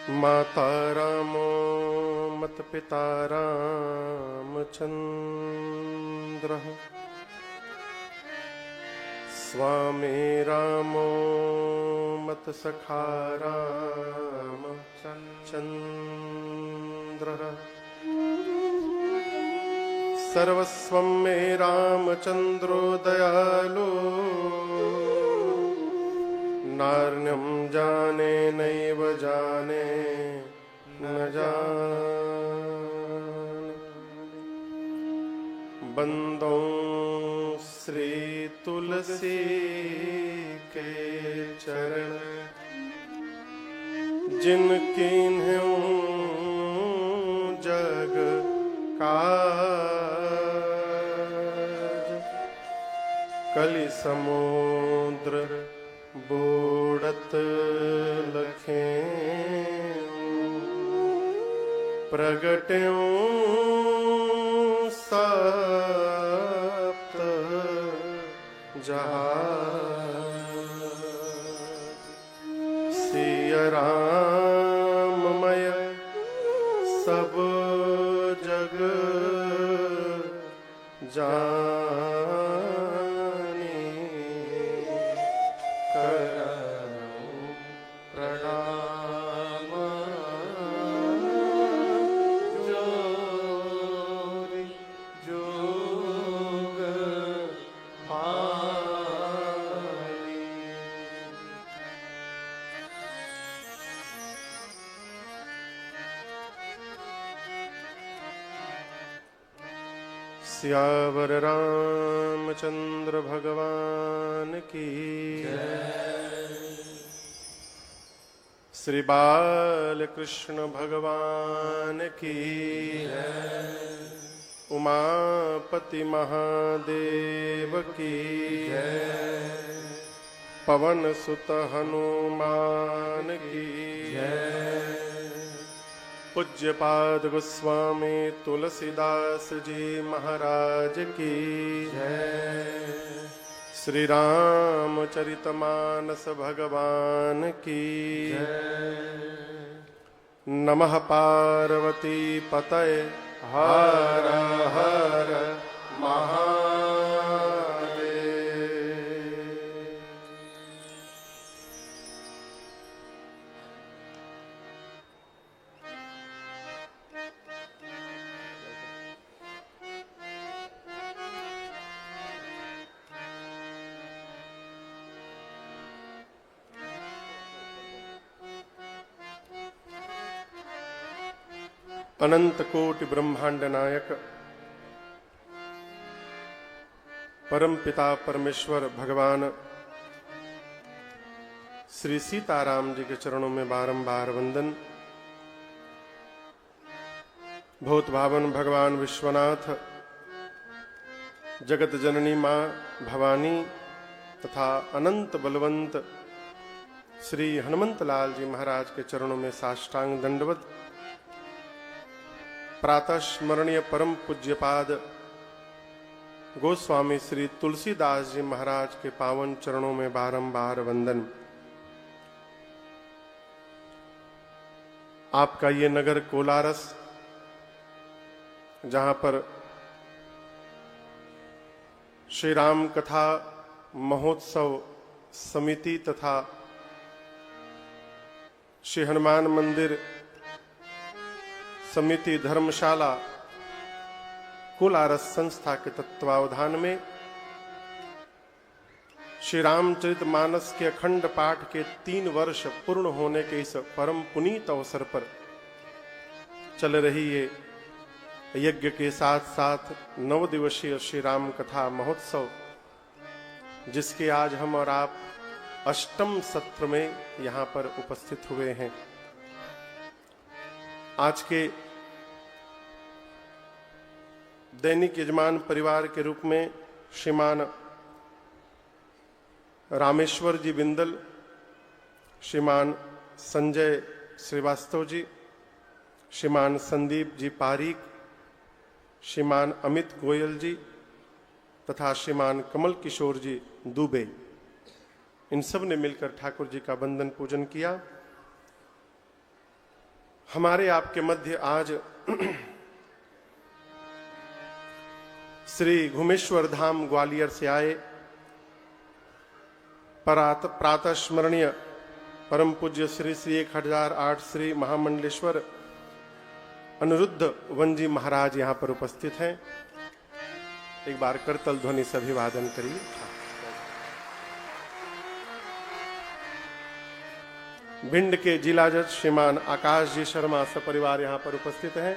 माता रामो मत पिता रामचन्द्रः स्वामी रामो मत सखा रामचन्द्रः सर्वस्वं मे रामचन्द्रो दयालु नार्यं जाने नैव जाने न जाने बंदों श्री तुलसी के चरण जिनकीन्हूं जग काज कलि समुद्र बूढ़त लखें प्रगट्यों सप्त जहाज सिय राममय सब जग जानी करऊं प्रणाम जोरि जोग पानी। सियावर रामचंद्र भगवान की श्री बाल कृष्ण भगवान की उमापति महादेव की पवन सुत हनुमान की पूज्यपाद गोस्वामी तुलसीदास जी महाराज की श्री रामचरितमानस भगवान की नमः पार्वती पतये हर हर महादेव। अनंत कोटि ब्रह्मांड नायक परम पिता परमेश्वर भगवान श्री सीताराम जी के चरणों में बारंबार वंदन। बहुत भावन भगवान विश्वनाथ, जगत जननी मां भवानी तथा अनंत बलवंत श्री हनुमंत लाल जी महाराज के चरणों में साष्टांग दंडवत। प्रातः स्मरणीय परम पूज्यपाद गोस्वामी श्री तुलसीदास जी महाराज के पावन चरणों में बारंबार वंदन। आपका ये नगर कोलारस, जहां पर श्री राम कथा महोत्सव समिति तथा श्री हनुमान मंदिर समिति धर्मशाला कोलारस संस्था के तत्वावधान में श्री रामचरितमानस के अखंड पाठ के 3 वर्ष पूर्ण होने के इस परम पुनीत अवसर पर चल रही ये यज्ञ के साथ साथ 9 दिवसीय श्री राम कथा महोत्सव, जिसके आज हम और आप 8वें सत्र में यहाँ पर उपस्थित हुए हैं। आज के दैनिक यजमान परिवार के रूप में श्रीमान रामेश्वर जी बिंदल, श्रीमान संजय श्रीवास्तव जी, श्रीमान संदीप जी पारीक, श्रीमान अमित गोयल जी तथा श्रीमान कमल किशोर जी दुबे, इन सब ने मिलकर ठाकुर जी का वंदन पूजन किया। हमारे आपके मध्य आज श्री घुमेश्वर धाम ग्वालियर से आए प्रातः स्मरणीय परम पूज्य श्री श्री 1008 श्री महामंडलेश्वर अनिरुद्ध वंजी महाराज यहां पर उपस्थित हैं। एक बार करतल ध्वनि से अभिवादन करिए। भिंड के जिला जज श्रीमान आकाश जी शर्मा सपरिवार यहां पर उपस्थित हैं।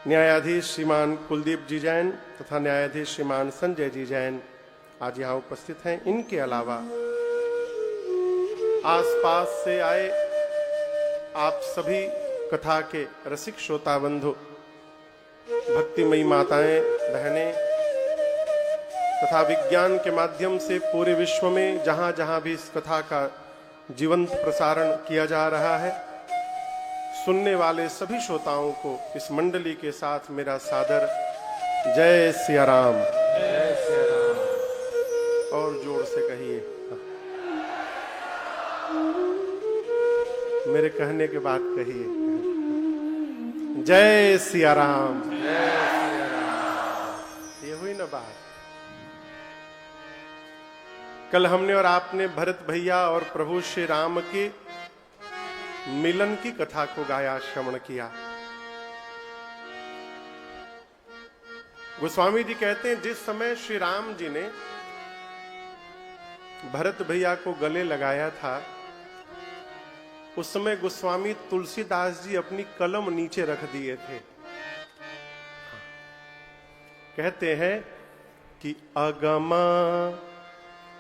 न्यायाधीश श्रीमान कुलदीप जी जैन तथा न्यायाधीश श्रीमान संजय जी जैन आज यहां उपस्थित हैं। इनके अलावा आसपास से आए आप सभी कथा के रसिक श्रोता बंधु, भक्तिमयी माताएं बहनें तथा विज्ञान के माध्यम से पूरे विश्व में जहां जहां भी इस कथा का जीवंत प्रसारण किया जा रहा है, सुनने वाले सभी श्रोताओं को इस मंडली के साथ मेरा सादर जय सिया राम। जय सिया राम। और जोर से कहिए, मेरे कहने के बाद कहिए जय सिया राम। जय सिया राम। ये हुई ना बात। कल हमने और आपने भरत भैया और प्रभु श्री राम के मिलन की कथा को गाया, श्रवण किया। गोस्वामी जी कहते हैं जिस समय श्री राम जी ने भरत भैया को गले लगाया था, उस समय गोस्वामी तुलसीदास जी अपनी कलम नीचे रख दिए थे। कहते हैं कि अगमा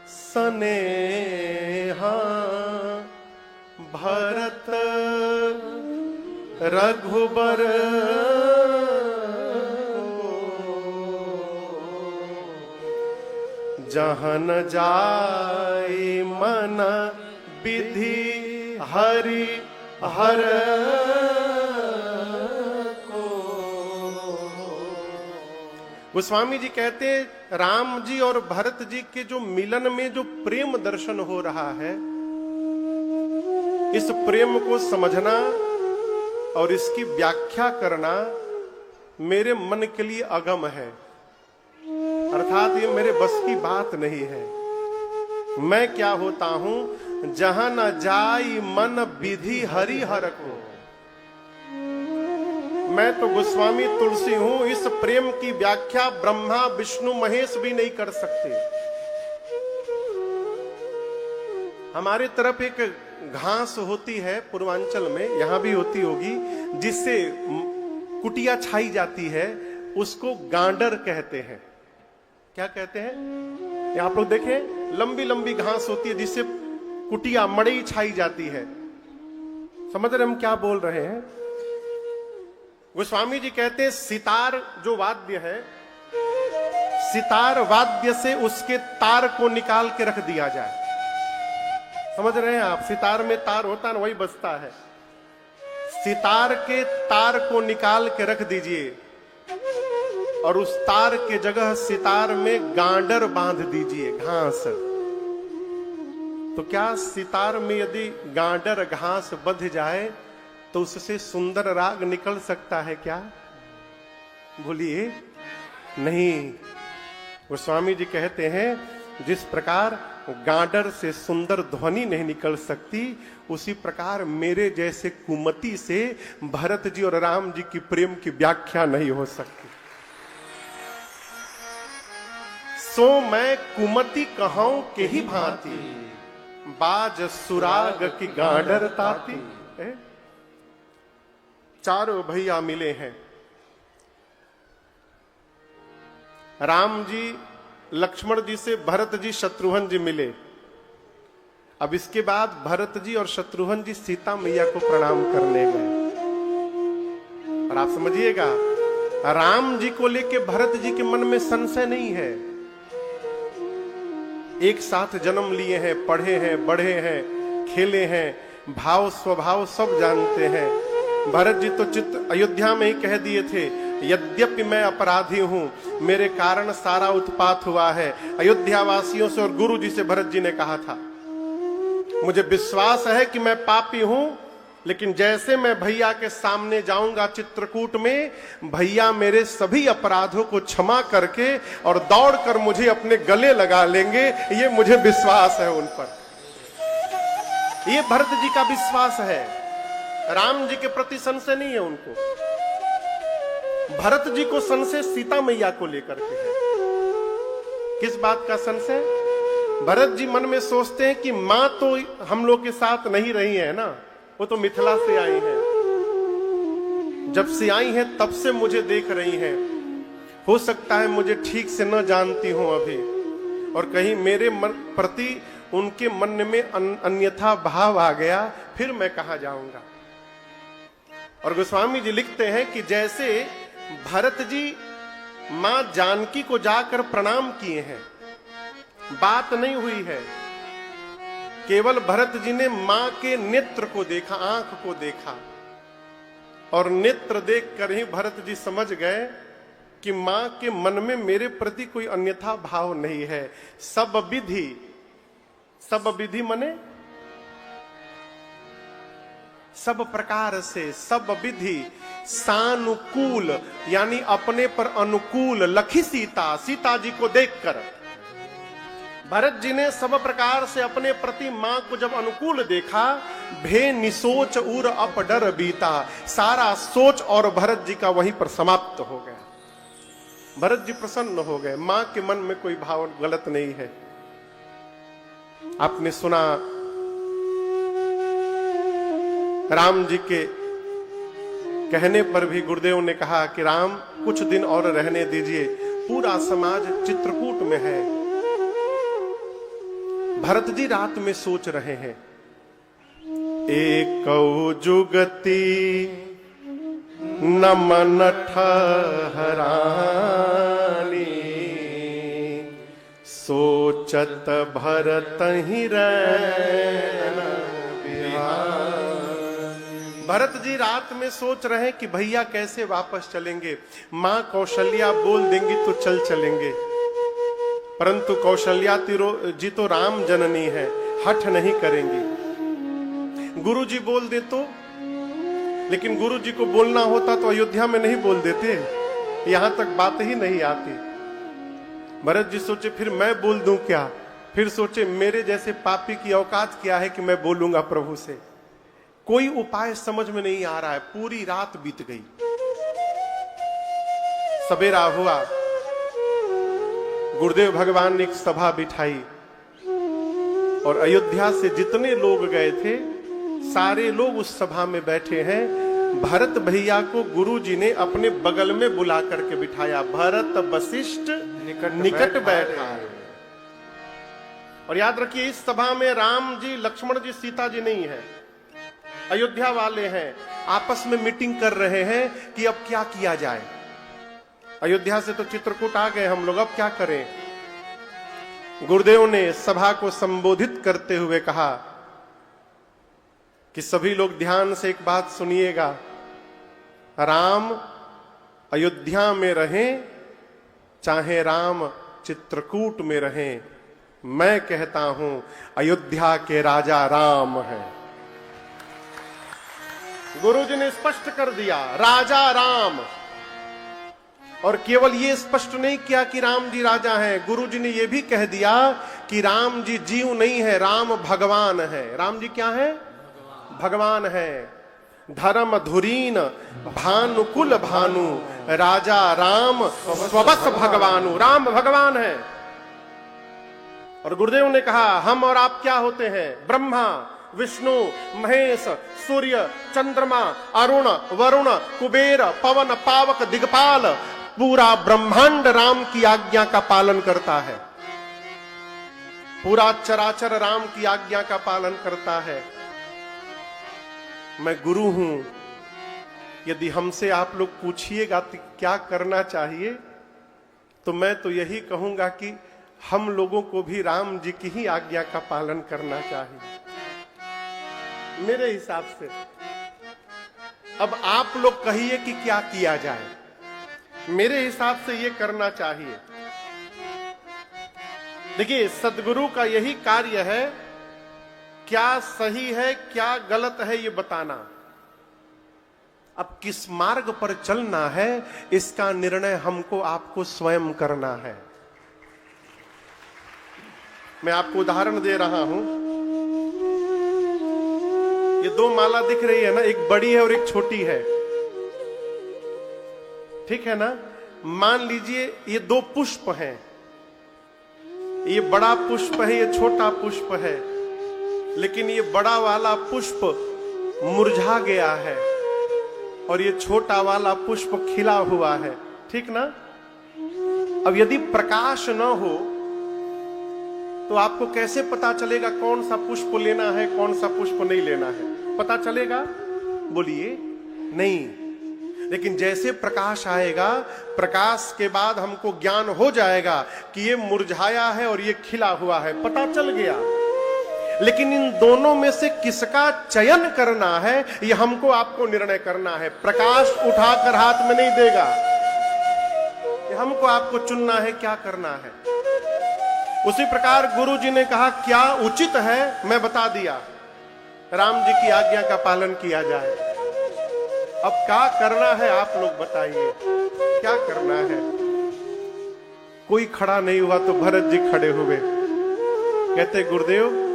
सनेहा भरत रघुबर जहन जाई मन विधि हरि हर गोस्वामी जी कहते हैं राम जी और भरत जी के जो मिलन में जो प्रेम दर्शन हो रहा है, इस प्रेम को समझना और इसकी व्याख्या करना मेरे मन के लिए अगम है, अर्थात ये मेरे बस की बात नहीं है। मैं क्या होता हूं, जहां न जाई मन विधि हरि हर को। मैं तो गोस्वामी तुलसी हूं, इस प्रेम की व्याख्या ब्रह्मा विष्णु महेश भी नहीं कर सकते। हमारे तरफ एक घास होती है पूर्वांचल में, यहां भी होती होगी, जिससे कुटिया छाई जाती है, उसको गांडर कहते हैं। क्या कहते हैं? ये आप लोग देखें, लंबी लंबी घास होती है जिससे कुटिया मड़ई छाई जाती है। समझ रहे हम क्या बोल रहे हैं? गोस्वामी जी कहते हैं सितार जो वाद्य है, सितार वाद्य से उसके तार को निकाल के रख दिया जाए। समझ रहे हैं आप? सितार में तार होता है ना, वही बजता है। सितार के तार को निकाल के रख दीजिए और उस तार के जगह सितार में गांडर बांध दीजिए, घास। तो क्या सितार में यदि गांडर घास बंध जाए तो उससे सुंदर राग निकल सकता है क्या? बोलिए नहीं। गोस्वामी जी कहते हैं जिस प्रकार गांडर से सुंदर ध्वनि नहीं निकल सकती, उसी प्रकार मेरे जैसे कुमति से भरत जी और राम जी की प्रेम की व्याख्या नहीं हो सकती। सो मैं कुमति कहूं के ही भांति, बाज सुराग की गांडर ताती। चारों भैया मिले हैं। राम जी लक्ष्मण जी से भरत जी शत्रुघ्न जी मिले। अब इसके बाद भरत जी और शत्रुघ्न जी सीता मैया को प्रणाम करने गए। और आप समझिएगा, राम जी को लेके भरत जी के मन में संशय नहीं है। एक साथ जन्म लिए हैं, पढ़े हैं, बढ़े हैं, खेले हैं, भाव स्वभाव सब जानते हैं। भरत जी तो चित्त अयोध्या में ही कह दिए थे, यद्यपि मैं अपराधी हूं, मेरे कारण सारा उत्पात हुआ है। अयोध्या वासियों से और गुरु जी से भरत जी ने कहा था, मुझे विश्वास है कि मैं पापी हूं, लेकिन जैसे मैं भैया के सामने जाऊंगा चित्रकूट में, भैया मेरे सभी अपराधों को क्षमा करके और दौड़कर मुझे अपने गले लगा लेंगे। ये मुझे विश्वास है उन पर, ये भरत जी का विश्वास है। राम जी के प्रति संशय नहीं है उनको, भरत जी को संशय सीता मैया को लेकर के है। किस बात का संशय? भरत जी मन में सोचते हैं कि मां तो हम लोग के साथ नहीं रही है ना, वो तो मिथिला से आई हैं, जब से आई हैं तब से मुझे देख रही हैं, हो सकता है मुझे ठीक से न जानती हूं अभी, और कहीं मेरे मन प्रति उनके मन में अन्यथा भाव आ गया, फिर मैं कहां जाऊंगा। और गोस्वामी जी लिखते हैं कि जैसे भरत जी मां जानकी को जाकर प्रणाम किए हैं, बात नहीं हुई है, केवल भरत जी ने मां के नेत्र को देखा, आंख को देखा, और नेत्र देखकर ही भरत जी समझ गए कि मां के मन में मेरे प्रति कोई अन्यथा भाव नहीं है। सब विधि मने सब प्रकार से, सब विधि सानुकूल, यानी अपने पर अनुकूल लखी सीता जी को देखकर भरत जी ने सब प्रकार से अपने प्रति मां को जब अनुकूल देखा, भे निसोच उर अप डर बीता, सारा सोच और भरत जी का वहीं पर समाप्त हो गया। भरत जी प्रसन्न हो गए, मां के मन में कोई भाव गलत नहीं है। आपने सुना राम जी के कहने पर भी गुरुदेव ने कहा कि राम कुछ दिन और रहने दीजिए, पूरा समाज चित्रकूट में है। भरत जी रात में सोच रहे हैं, एक जुगती नमन ठहरानी, सोचत भरत ही रहना बिहार। भरत जी रात में सोच रहे हैं कि भैया कैसे वापस चलेंगे, मां कौशल्या बोल देंगी तो चल चलेंगे, परंतु कौशल्या जी तो राम जननी है, हठ नहीं करेंगी। गुरु जी बोल दे तो, लेकिन गुरु जी को बोलना होता तो अयोध्या में नहीं बोल देते, यहां तक बात ही नहीं आती। भरत जी सोचे फिर मैं बोल दूं क्या, फिर सोचे मेरे जैसे पापी की औकात क्या है कि मैं बोलूंगा प्रभु से। कोई उपाय समझ में नहीं आ रहा है। पूरी रात बीत गई, सवेरा हुआ, गुरुदेव भगवान ने एक सभा बिठाई और अयोध्या से जितने लोग गए थे सारे लोग उस सभा में बैठे हैं। भरत भैया को गुरु जी ने अपने बगल में बुला करके बिठाया। भरत वशिष्ठ निकट बैठा है। और याद रखिए इस सभा में राम जी, लक्ष्मण जी, सीता जी नहीं है, अयोध्या वाले हैं। आपस में मीटिंग कर रहे हैं कि अब क्या किया जाए। अयोध्या से तो चित्रकूट आ गए हम लोग, अब क्या करें। गुरुदेव ने सभा को संबोधित करते हुए कहा कि सभी लोग ध्यान से एक बात सुनिएगा, राम अयोध्या में रहें चाहे राम चित्रकूट में रहें, मैं कहता हूं अयोध्या के राजा राम हैं। गुरुजी ने स्पष्ट कर दिया, राजा राम। और केवल ये स्पष्ट नहीं किया कि राम जी राजा हैं, गुरुजी ने यह भी कह दिया कि राम जी जीव नहीं है, राम भगवान है। राम जी क्या है? भगवान है। धर्म धुरीन भानुकुल भानु, राजा राम स्वबस भगवानु। राम भगवान है। और गुरुदेव ने कहा हम और आप क्या होते हैं? ब्रह्मा, विष्णु, महेश, सूर्य, चंद्रमा, अरुण, वरुण, कुबेर, पवन, पावक, दिग्पाल, पूरा ब्रह्मांड राम की आज्ञा का पालन करता है। पूरा चराचर राम की आज्ञा का पालन करता है। मैं गुरु हूं। यदि हमसे आप लोग पूछिएगा तो क्या करना चाहिए, तो मैं तो यही कहूंगा कि हम लोगों को भी राम जी की ही आज्ञा का पालन करना चाहिए मेरे हिसाब से। अब आप लोग कहिए कि क्या किया जाए। मेरे हिसाब से ये करना चाहिए। देखिए सदगुरु का यही कार्य है क्या सही है क्या गलत है ये बताना। अब किस मार्ग पर चलना है इसका निर्णय हमको आपको स्वयं करना है। मैं आपको उदाहरण दे रहा हूं। ये दो माला दिख रही है ना, एक बड़ी है और एक छोटी है, ठीक है ना। मान लीजिए ये दो पुष्प हैं, ये बड़ा पुष्प है, ये छोटा पुष्प है, लेकिन ये बड़ा वाला पुष्प मुरझा गया है और ये छोटा वाला पुष्प खिला हुआ है, ठीक ना। अब यदि प्रकाश न हो तो आपको कैसे पता चलेगा कौन सा पुष्प लेना है कौन सा पुष्प नहीं लेना है? पता चलेगा? बोलिए नहीं। लेकिन जैसे प्रकाश आएगा, प्रकाश के बाद हमको ज्ञान हो जाएगा कि ये मुरझाया है और ये खिला हुआ है, पता चल गया। लेकिन इन दोनों में से किसका चयन करना है ये हमको आपको निर्णय करना है। प्रकाश उठाकर हाथ में नहीं देगा, ये हमको आपको चुनना है क्या करना है। उसी प्रकार गुरु जी ने कहा क्या उचित है, मैं बता दिया, राम जी की आज्ञा का पालन किया जाए। अब क्या करना है आप लोग बताइए, क्या करना है? कोई खड़ा नहीं हुआ तो भरत जी खड़े हुए, कहते गुरुदेव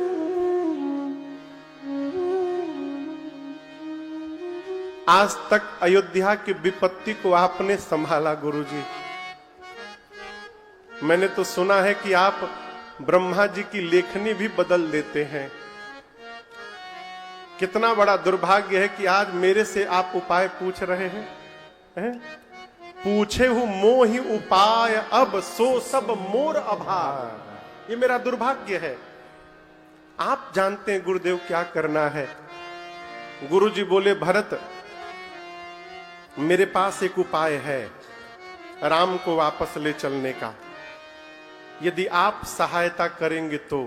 आज तक अयोध्या की विपत्ति को आपने संभाला गुरुजी। मैंने तो सुना है कि आप ब्रह्मा जी की लेखनी भी बदल देते हैं। कितना बड़ा दुर्भाग्य है कि आज मेरे से आप उपाय पूछ रहे हैं? पूछे हूं मोहि उपाय अब सो सब मोर अभाव। ये मेरा दुर्भाग्य है। आप जानते हैं गुरुदेव क्या करना है। गुरुजी बोले भरत मेरे पास एक उपाय है राम को वापस ले चलने का, यदि आप सहायता करेंगे तो।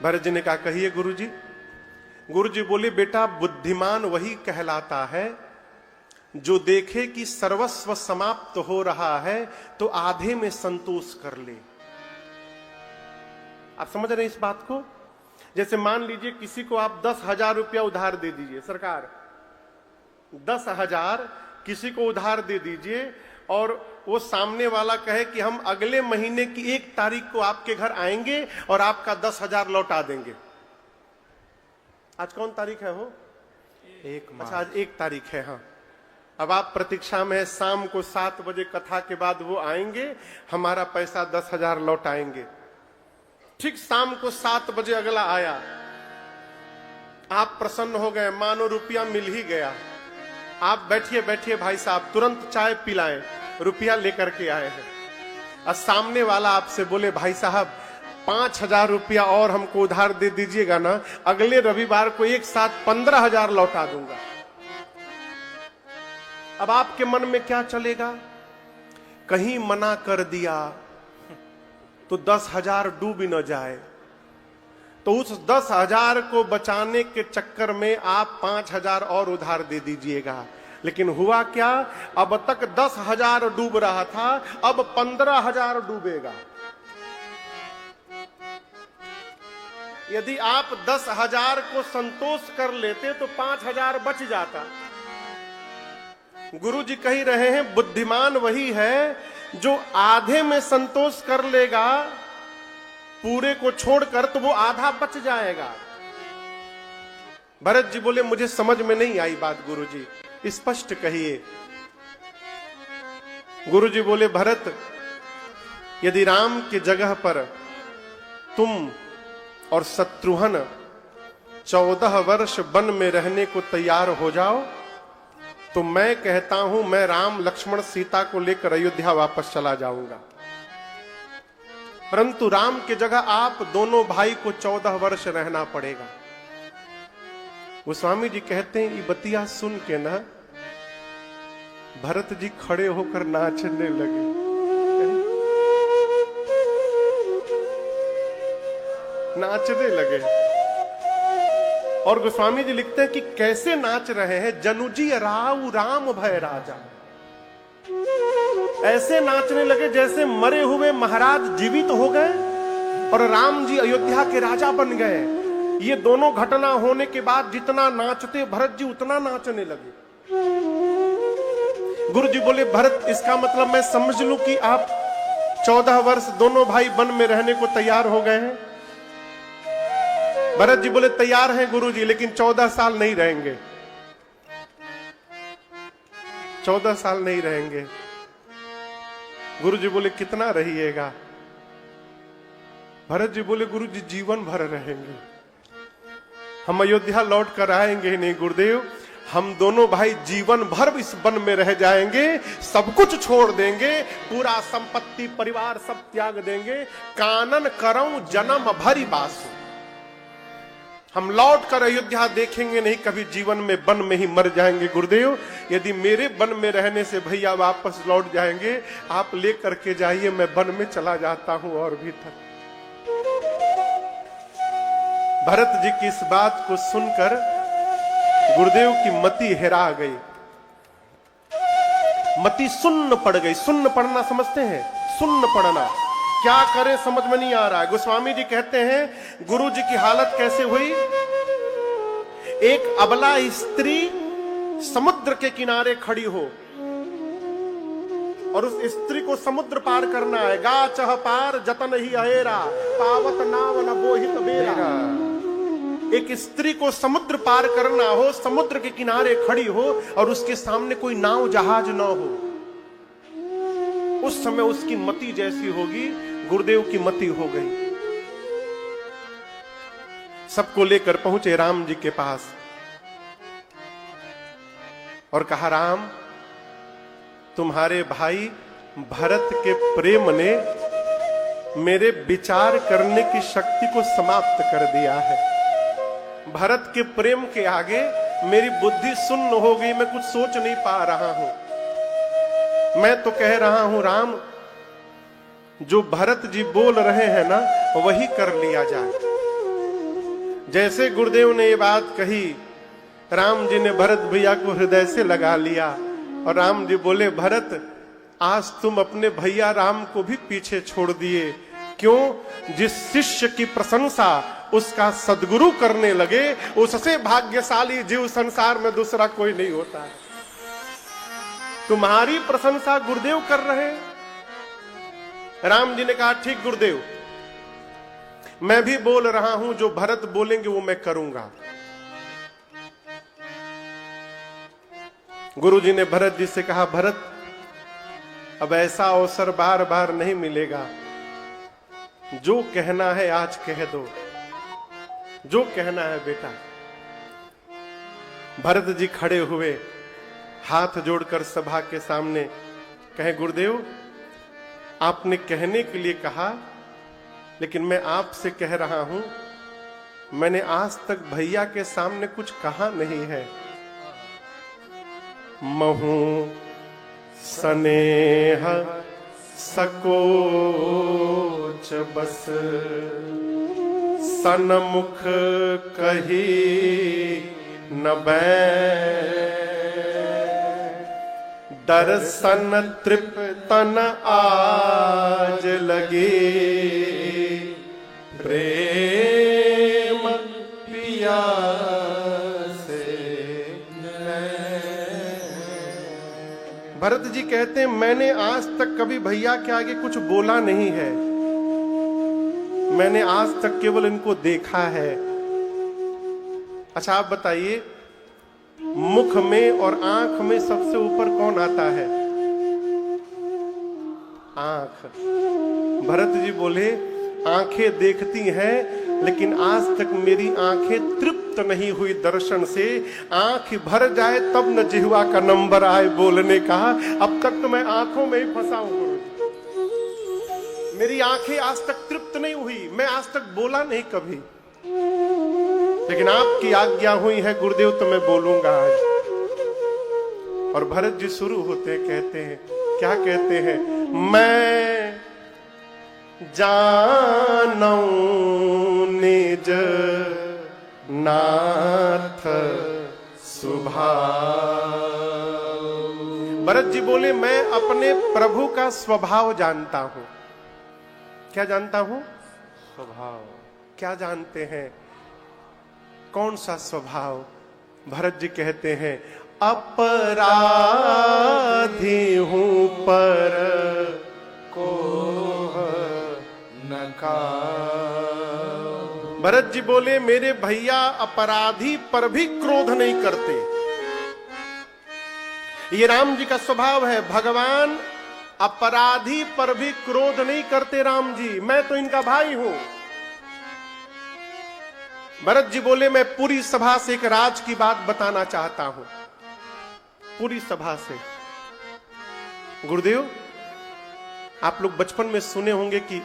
भरत जी ने कहा कहिए गुरुजी। गुरुजी बोले बेटा बुद्धिमान वही कहलाता है जो देखे कि सर्वस्व समाप्त हो रहा है तो आधे में संतोष कर ले। आप समझ रहे हैं इस बात को? जैसे मान लीजिए किसी को आप 10,000 रुपया उधार दे दीजिए, सरकार 10,000 किसी को उधार दे दीजिए और वो सामने वाला कहे कि हम अगले महीने की 1 तारीख को आपके घर आएंगे और आपका 10,000 लौटा देंगे। आज कौन तारीख है हो? 1 मार्च। अच्छा आज 1 तारीख है। हाँ, अब आप प्रतीक्षा में है, शाम को 7 बजे कथा के बाद वो आएंगे, हमारा पैसा 10,000 लौटाएंगे। ठीक शाम को 7 बजे अगला आया, आप प्रसन्न हो गए, मानो रुपया मिल ही गया। आप बैठिए बैठिए भाई साहब, तुरंत चाय पिलाएं, रुपया लेकर के आए हैं। और सामने वाला आपसे बोले भाई साहब 5,000 रुपया और हमको उधार दे दीजिएगा ना, अगले रविवार को एक साथ 15,000 लौटा दूंगा। अब आपके मन में क्या चलेगा? कहीं मना कर दिया तो 10,000 डूब न जाए, तो उस 10,000 को बचाने के चक्कर में आप 5,000 और उधार दे दीजिएगा। लेकिन हुआ क्या? अब तक 10,000 डूब रहा था, अब 15,000 डूबेगा। यदि आप 10,000 को संतोष कर लेते तो 5,000 बच जाता। गुरु जी कह रहे हैं बुद्धिमान वही है जो आधे में संतोष कर लेगा, पूरे को छोड़कर, तो वो आधा बच जाएगा। भरत जी बोले मुझे समझ में नहीं आई बात गुरुजी, स्पष्ट कहिए। गुरुजी बोले भरत यदि राम की जगह पर तुम और शत्रुघ्न 14 वर्ष वन में रहने को तैयार हो जाओ तो मैं कहता हूं मैं राम लक्ष्मण सीता को लेकर अयोध्या वापस चला जाऊंगा। परंतु राम की जगह आप दोनों भाई को 14 वर्ष रहना पड़ेगा। गोस्वामी जी कहते हैं ये बतिया सुन के ना भरत जी खड़े होकर नाचने लगे। नाचने लगे। और गोस्वामी जी लिखते हैं कि कैसे नाच रहे हैं। जनुजी राव राम भय राजा, ऐसे नाचने लगे जैसे मरे हुए महाराज जीवित हो गए और राम जी अयोध्या के राजा बन गए। ये दोनों घटना होने के बाद जितना नाचते भरत जी उतना नाचने लगे। गुरु जी बोले भरत इसका मतलब मैं समझ लूं कि आप 14 वर्ष दोनों भाई वन में रहने को तैयार हो गए हैं? भरत जी बोले तैयार हैं गुरु जी, लेकिन 14 साल नहीं रहेंगे, 14 साल नहीं रहेंगे। गुरु जी बोले कितना रहिएगा? भरत जी बोले गुरु जी जीवन भर रहेंगे, हम अयोध्या लौट कर आएंगे नहीं गुरुदेव, हम दोनों भाई जीवन भर इस वन में रह जाएंगे, सब कुछ छोड़ देंगे, पूरा संपत्ति परिवार सब त्याग देंगे, कानन करऊं जन्म भरी बासु, हम लौट कर अयोध्या देखेंगे नहीं कभी, जीवन में वन में ही मर जाएंगे गुरुदेव। यदि मेरे वन में रहने से भैया वापस लौट जाएंगे, आप लेकर के जाइए, मैं वन में चला जाता हूं और भीतर। भरत जी की इस बात को सुनकर गुरुदेव की मति हेरा गई, मति सुन्न पड़ गई। सुन्न पड़ना समझते हैं? सुन्न पड़ना क्या करें समझ में नहीं आ रहा है। गोस्वामी जी कहते हैं गुरु जी की हालत कैसे हुई? एक अबला स्त्री समुद्र के किनारे खड़ी हो और उस स्त्री को समुद्र पार करना है। गा चह पार जतन ही अहेरा, पावत नाव न बोहित बेरा। एक स्त्री को समुद्र पार करना हो, समुद्र के किनारे खड़ी हो और उसके सामने कोई नाव जहाज ना हो, उस समय उसकी मति जैसी होगी, गुरुदेव की मति हो गई। सबको लेकर पहुंचे राम जी के पास और कहा राम तुम्हारे भाई भरत के प्रेम ने मेरे विचार करने की शक्ति को समाप्त कर दिया है। भरत के प्रेम के आगे मेरी बुद्धि सुन्न हो गई, मैं कुछ सोच नहीं पा रहा हूं। मैं तो कह रहा हूं राम जो भरत जी बोल रहे हैं ना वही कर लिया जाए। जैसे गुरुदेव ने ये बात कही, राम जी ने भरत भैया को हृदय से लगा लिया और राम जी बोले भरत आज तुम अपने भैया राम को भी पीछे छोड़ दिए। क्यों? जिस शिष्य की प्रशंसा उसका सद्गुरु करने लगे, उससे भाग्यशाली जीव संसार में दूसरा कोई नहीं होता है। तुम्हारी प्रशंसा गुरुदेव कर रहे। राम जी ने कहा ठीक गुरुदेव, मैं भी बोल रहा हूं, जो भरत बोलेंगे वो मैं करूंगा। गुरु जी ने भरत जी से कहा भरत अब ऐसा अवसर बार बार नहीं मिलेगा, जो कहना है आज कह दो, जो कहना है बेटा। भरत जी खड़े हुए, हाथ जोड़कर सभा के सामने कहे गुरुदेव आपने कहने के लिए कहा, लेकिन मैं आपसे कह रहा हूं, मैंने आज तक भैया के सामने कुछ कहा नहीं है। महू स्नेह सकोच बस, सन्मुख कही न बै, दर्शन तृप्तन आज लगे, प्रेम पिया से। भरत जी कहते हैं मैंने आज तक कभी भैया के आगे कुछ बोला नहीं है, मैंने आज तक केवल इनको देखा है। अच्छा आप बताइए, मुख में और आंख में सबसे ऊपर कौन आता है? आंख। भरत जी बोले आंखें देखती हैं, लेकिन आज तक मेरी आंखें तृप्त नहीं हुई दर्शन से। आंख भर जाए तब न जिह्वा का नंबर आए बोलने का। अब तक तो मैं आंखों में ही फंसा हूं गुरु जी, मेरी आंखें आज तक तृप्त नहीं हुई, मैं आज तक बोला नहीं कभी, लेकिन आपकी आज्ञा हुई है गुरुदेव तो मैं बोलूंगा आज। और भरत जी शुरू होते कहते हैं, क्या कहते हैं? मैं जानू निज नाथ स्वभाव। भरत जी बोले मैं अपने प्रभु का स्वभाव जानता हूं। क्या जानता हूं? स्वभाव। क्या जानते हैं? कौन सा स्वभाव? भरत जी कहते हैं अपराधी हूं पर को नकार। भरत जी बोले मेरे भैया अपराधी पर भी क्रोध नहीं करते। ये राम जी का स्वभाव है। भगवान अपराधी पर भी क्रोध नहीं करते। राम जी, मैं तो इनका भाई हूं। भरत जी बोले मैं पूरी सभा से एक राज की बात बताना चाहता हूं। पूरी सभा से। गुरुदेव, आप लोग बचपन में सुने होंगे कि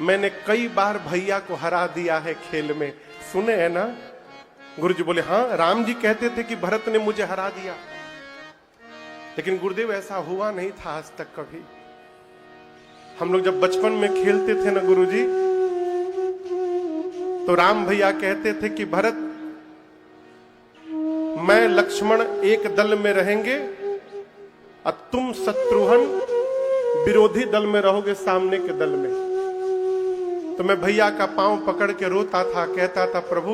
मैंने कई बार भैया को हरा दिया है खेल में, सुने हैं ना? गुरु जी बोले हां, राम जी कहते थे कि भरत ने मुझे हरा दिया, लेकिन गुरुदेव ऐसा हुआ नहीं था आज तक कभी। हम लोग जब बचपन में खेलते थे ना गुरुजी, तो राम भैया कहते थे कि भरत, मैं लक्ष्मण एक दल में रहेंगे और तुम शत्रुघ्न विरोधी दल में रहोगे, सामने के दल में। तो मैं भैया का पांव पकड़ के रोता था, कहता था प्रभु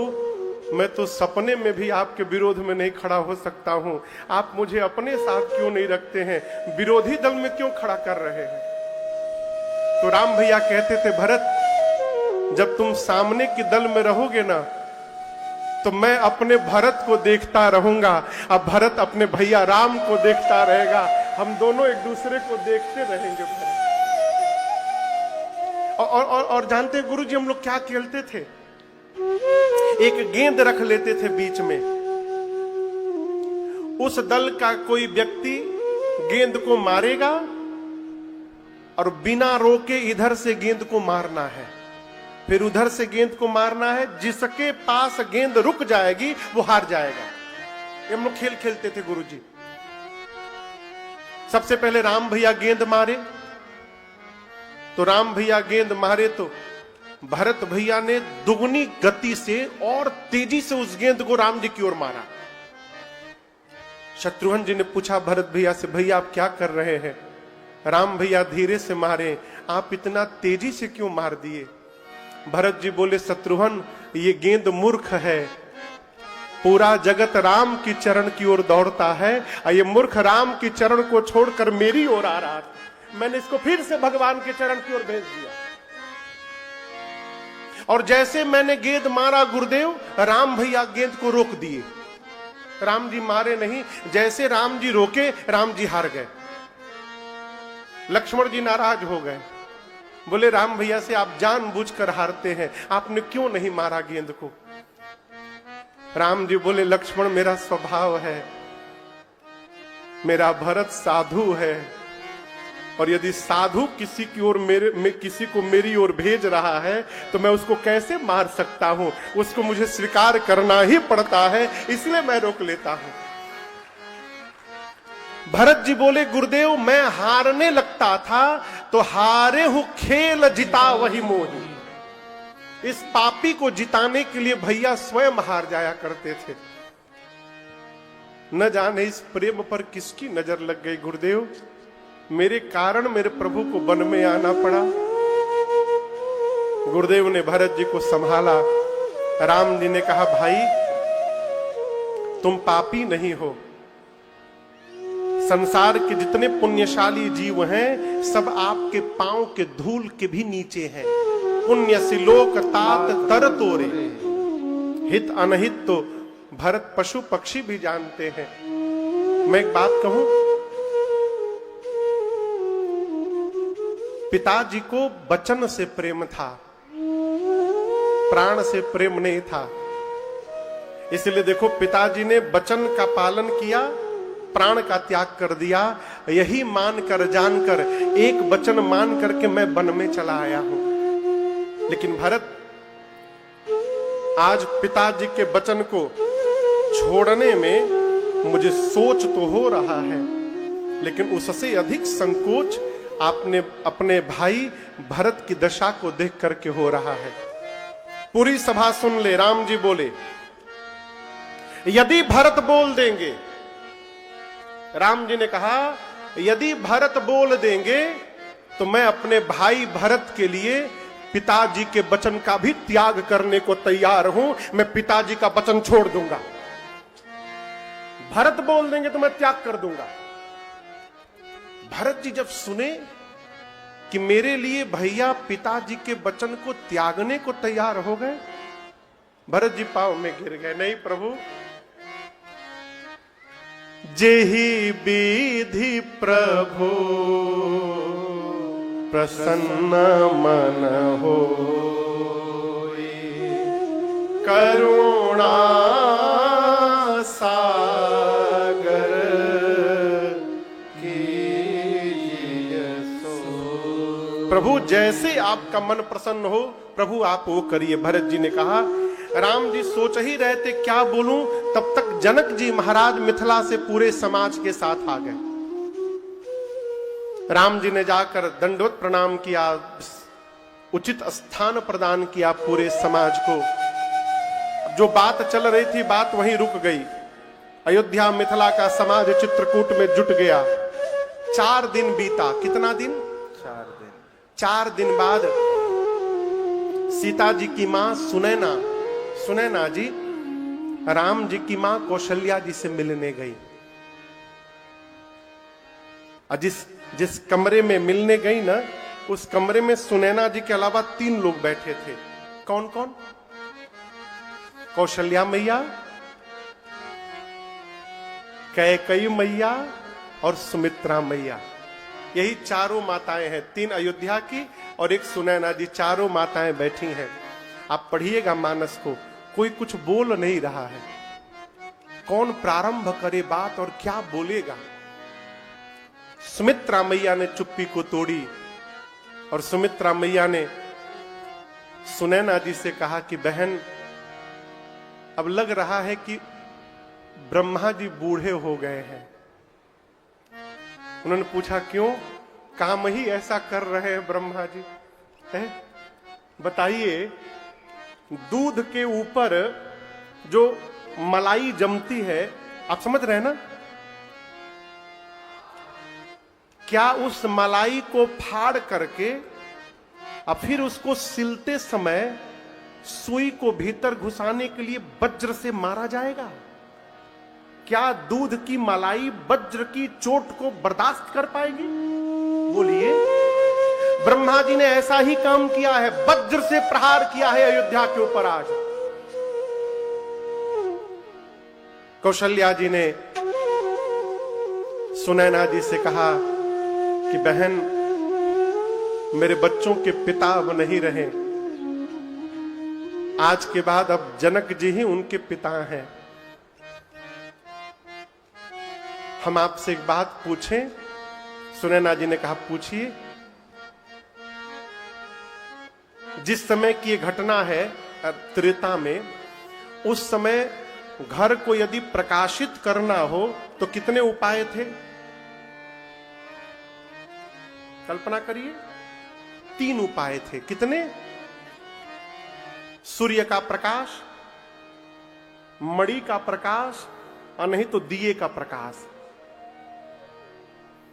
मैं तो सपने में भी आपके विरोध में नहीं खड़ा हो सकता हूं, आप मुझे अपने साथ क्यों नहीं रखते हैं, विरोधी दल में क्यों खड़ा कर रहे हैं? तो राम भैया कहते थे भरत, जब तुम सामने की दल में रहोगे ना, तो मैं अपने भरत को देखता रहूंगा, अब भरत अपने भैया राम को देखता रहेगा, हम दोनों एक दूसरे को देखते रहेंगे। और जानते हैं गुरुजी हम लोग क्या खेलते थे? एक गेंद रख लेते थे बीच में, उस दल का कोई व्यक्ति गेंद को मारेगा और बिना रोके इधर से गेंद को मारना है, फिर उधर से गेंद को मारना है, जिसके पास गेंद रुक जाएगी वो हार जाएगा। ये हम लोग खेल खेलते थे गुरुजी। सबसे पहले राम भैया गेंद मारे, तो राम भैया गेंद मारे तो भरत भैया ने दुगनी गति से और तेजी से उस गेंद को राम जी की ओर मारा। शत्रुघ्न जी ने पूछा भरत भैया से, भैया आप क्या कर रहे हैं? राम भैया धीरे से मारे, आप इतना तेजी से क्यों मार दिए? भरत जी बोले शत्रुघ्न, ये गेंद मूर्ख है, पूरा जगत राम की चरण की ओर दौड़ता है और ये मूर्ख राम की चरण को छोड़कर मेरी ओर आ रहा था, मैंने इसको फिर से भगवान के चरण की ओर भेज दिया। और जैसे मैंने गेंद मारा गुरुदेव, राम भैया गेंद को रोक दिए। राम जी मारे नहीं, जैसे राम जी रोके राम जी हार गए। लक्ष्मण जी नाराज हो गए, बोले राम भैया से आप जानबूझकर हारते हैं, आपने क्यों नहीं मारा गेंद को? राम जी बोले लक्ष्मण मेरा स्वभाव है, मेरा भरत साधु है, और यदि साधु किसी की ओर किसी को मेरी ओर भेज रहा है तो मैं उसको कैसे मार सकता हूं? उसको मुझे स्वीकार करना ही पड़ता है, इसलिए मैं रोक लेता हूं। भरत जी बोले गुरुदेव मैं हारने लगता था तो हारे हूं खेल जिता वही मोही। इस पापी को जिताने के लिए भैया स्वयं हार जाया करते थे। न जाने इस प्रेम पर किसकी नजर लग गई गुरुदेव, मेरे कारण मेरे प्रभु को वन में आना पड़ा। गुरुदेव ने भरत जी को संभाला। राम जी ने कहा भाई तुम पापी नहीं हो, संसार के जितने पुण्यशाली जीव हैं सब आपके पांव के धूल के भी नीचे हैं। पुण्य सिलोक तात तर तोरे, हित अनहित तो भरत पशु पक्षी भी जानते हैं। मैं एक बात कहूं, पिताजी को वचन से प्रेम था, प्राण से प्रेम नहीं था। इसलिए देखो पिताजी ने वचन का पालन किया, प्राण का त्याग कर दिया, यही मानकर जानकर एक वचन मान करके मैं वन में चला आया हूं। लेकिन भरत आज पिताजी के वचन को छोड़ने में मुझे सोच तो हो रहा है, लेकिन उससे अधिक संकोच आपने अपने भाई भरत की दशा को देख करके हो रहा है। पूरी सभा सुन ले। राम जी बोले यदि भरत बोल देंगे, राम जी ने कहा यदि भरत बोल देंगे तो मैं अपने भाई भरत के लिए पिताजी के वचन का भी त्याग करने को तैयार हूं, मैं पिताजी का वचन छोड़ दूंगा। भरत बोल देंगे तो मैं त्याग कर दूंगा। भरत जी जब सुने कि मेरे लिए भैया पिताजी के वचन को त्यागने को तैयार हो गए, भरत जी पांव में गिर गए। नहीं प्रभु, जेहि विधि प्रभु प्रसन्न मन हो, करुणा सागर कीजिए सो। प्रभु जैसे आपका मन प्रसन्न हो प्रभु आप वो करिए। भरत जी ने कहा। राम जी सोच ही रहे थे क्या बोलूं, तब तक जनक जी महाराज मिथिला से पूरे समाज के साथ आ गए। राम जी ने जाकर दंडवत प्रणाम किया, उचित स्थान प्रदान किया पूरे समाज को। जो बात चल रही थी बात वहीं रुक गई। अयोध्या मिथिला का समाज चित्रकूट में जुट गया। 4 दिन बीता। कितना दिन? 4 दिन। 4 दिन बाद सीता जी की मां सुनैना जी राम जी की मां कौशल्या जी से मिलने गई। जिस कमरे में मिलने गई ना, उस कमरे में सुनैना जी के अलावा 3 लोग बैठे थे। कौन कौन? कौशल्या मैया, कैकेयी मैया और सुमित्रा मैया। यही चारों माताएं हैं, 3 अयोध्या की और 1 सुनैना जी। चारों माताएं बैठी हैं। आप पढ़िएगा मानस को, कोई कुछ बोल नहीं रहा है। कौन प्रारंभ करे बात और क्या बोलेगा? सुमित्रा मैया ने चुप्पी को तोड़ी और सुमित्रा मैया ने सुनैना जी से कहा कि बहन, अब लग रहा है कि ब्रह्मा जी बूढ़े हो गए हैं। उन्होंने पूछा क्यों? काम ही ऐसा कर रहे हैं ब्रह्मा जी। बताइए, दूध के ऊपर जो मलाई जमती है, आप समझ रहे हैं ना? क्या उस मलाई को फाड़ करके और फिर उसको सिलते समय सुई को भीतर घुसाने के लिए वज्र से मारा जाएगा? क्या दूध की मलाई वज्र की चोट को बर्दाश्त कर पाएगी? बोलिए। ब्रह्मा जी ने ऐसा ही काम किया है, वज्र से प्रहार किया है अयोध्या के ऊपर। आज कौशल्या जी ने सुनैना जी से कहा कि बहन, मेरे बच्चों के पिता अब नहीं रहे, आज के बाद अब जनक जी ही उनके पिता हैं। हम आपसे एक बात पूछें? सुनैना जी ने कहा पूछिए। जिस समय की ये घटना है त्रेता में, उस समय घर को यदि प्रकाशित करना हो तो कितने उपाय थे? कल्पना करिए। 3 उपाय थे। कितने? सूर्य का प्रकाश, मणि का प्रकाश और नहीं तो दिए का प्रकाश।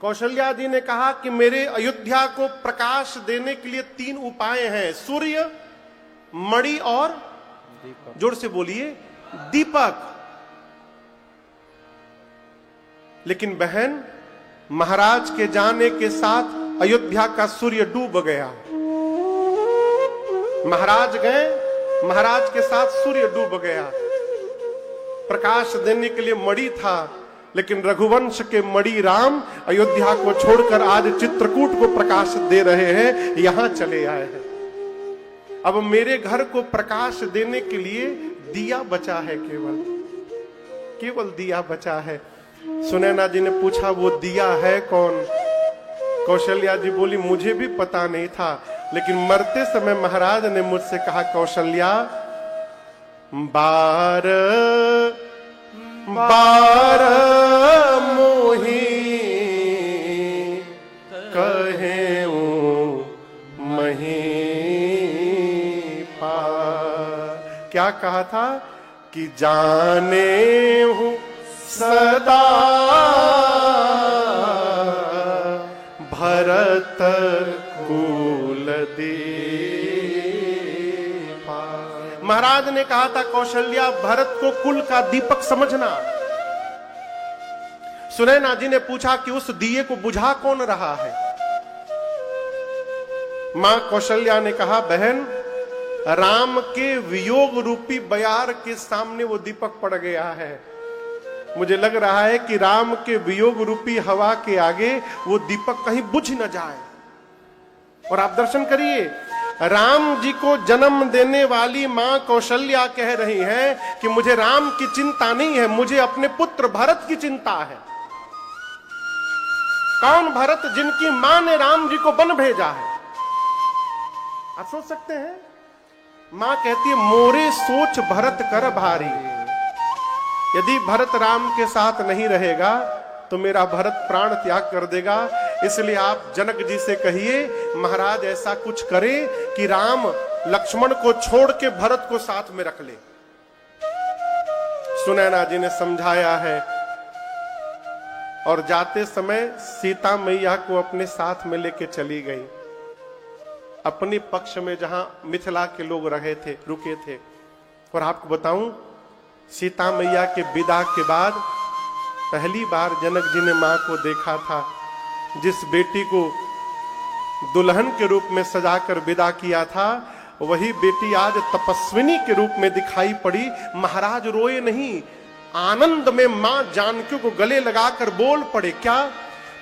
कौशल्या जी ने कहा कि मेरे अयोध्या को प्रकाश देने के लिए 3 उपाय हैं, सूर्य, मणि और दीपक। जोर से बोलिए, दीपक। लेकिन बहन, महाराज के जाने के साथ अयोध्या का सूर्य डूब गया। महाराज गए, महाराज के साथ सूर्य डूब गया। प्रकाश देने के लिए मणि था, लेकिन रघुवंश के मणि राम अयोध्या को छोड़कर आज चित्रकूट को प्रकाश दे रहे हैं, यहां चले आए हैं। अब मेरे घर को प्रकाश देने के लिए दिया बचा है, केवल दिया बचा है। सुनैना जी ने पूछा वो दिया है कौन? कौशल्या जी बोली मुझे भी पता नहीं था, लेकिन मरते समय महाराज ने मुझसे कहा कौशल्या, बार बार मोही कहे मही पार। क्या कहा था? कि जाने हूं सदा भरत कुल दे महाराज ने कहा था कौशल्या भरत को कुल का दीपक समझना। सुनैना जी ने पूछा कि उस दिए को बुझा कौन रहा है? मां कौशल्या ने कहा बहन राम के वियोग रूपी बयार के सामने वो दीपक पड़ गया है। मुझे लग रहा है कि राम के वियोग रूपी हवा के आगे वो दीपक कहीं बुझ न जाए। और आप दर्शन करिए, राम जी को जन्म देने वाली मां कौशल्या कह रही हैं कि मुझे राम की चिंता नहीं है, मुझे अपने पुत्र भरत की चिंता है। कौन भरत? जिनकी मां ने राम जी को वन भेजा है। आप सोच सकते हैं, मां कहती है मोरे सोच भरत कर भारी। यदि भरत राम के साथ नहीं रहेगा तो मेरा भरत प्राण त्याग कर देगा। इसलिए आप जनक जी से कहिए महाराज ऐसा कुछ करे कि राम लक्ष्मण को छोड़ के भरत को साथ में रख ले। सुनैना जी ने समझाया है और जाते समय सीता मैया को अपने साथ में लेके चली गई। अपने पक्ष में जहां मिथिला के लोग रहे थे, रुके थे। और आपको बताऊं, सीता मैया के विदा के बाद पहली बार जनक जी ने मां को देखा था। जिस बेटी को दुल्हन के रूप में सजाकर विदा किया था, वही बेटी आज तपस्विनी के रूप में दिखाई पड़ी। महाराज रोए नहीं, आनंद में मां जानकी को गले लगाकर बोल पड़े। क्या?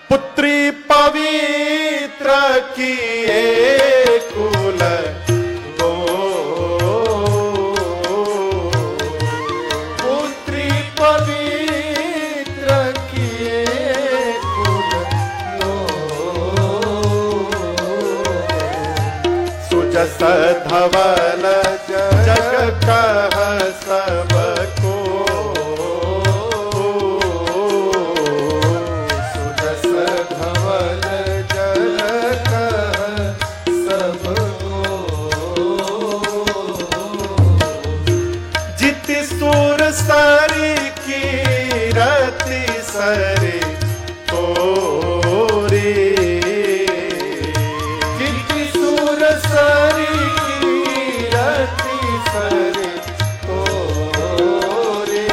पुत्री पवित्र किए कुल दो, पुत्री पवित्र किए कुल दो, सुजस धवल जग कह सबको, सारी की रति सरे तोरे, कितनी सुर सारी की रति सरे तोरे,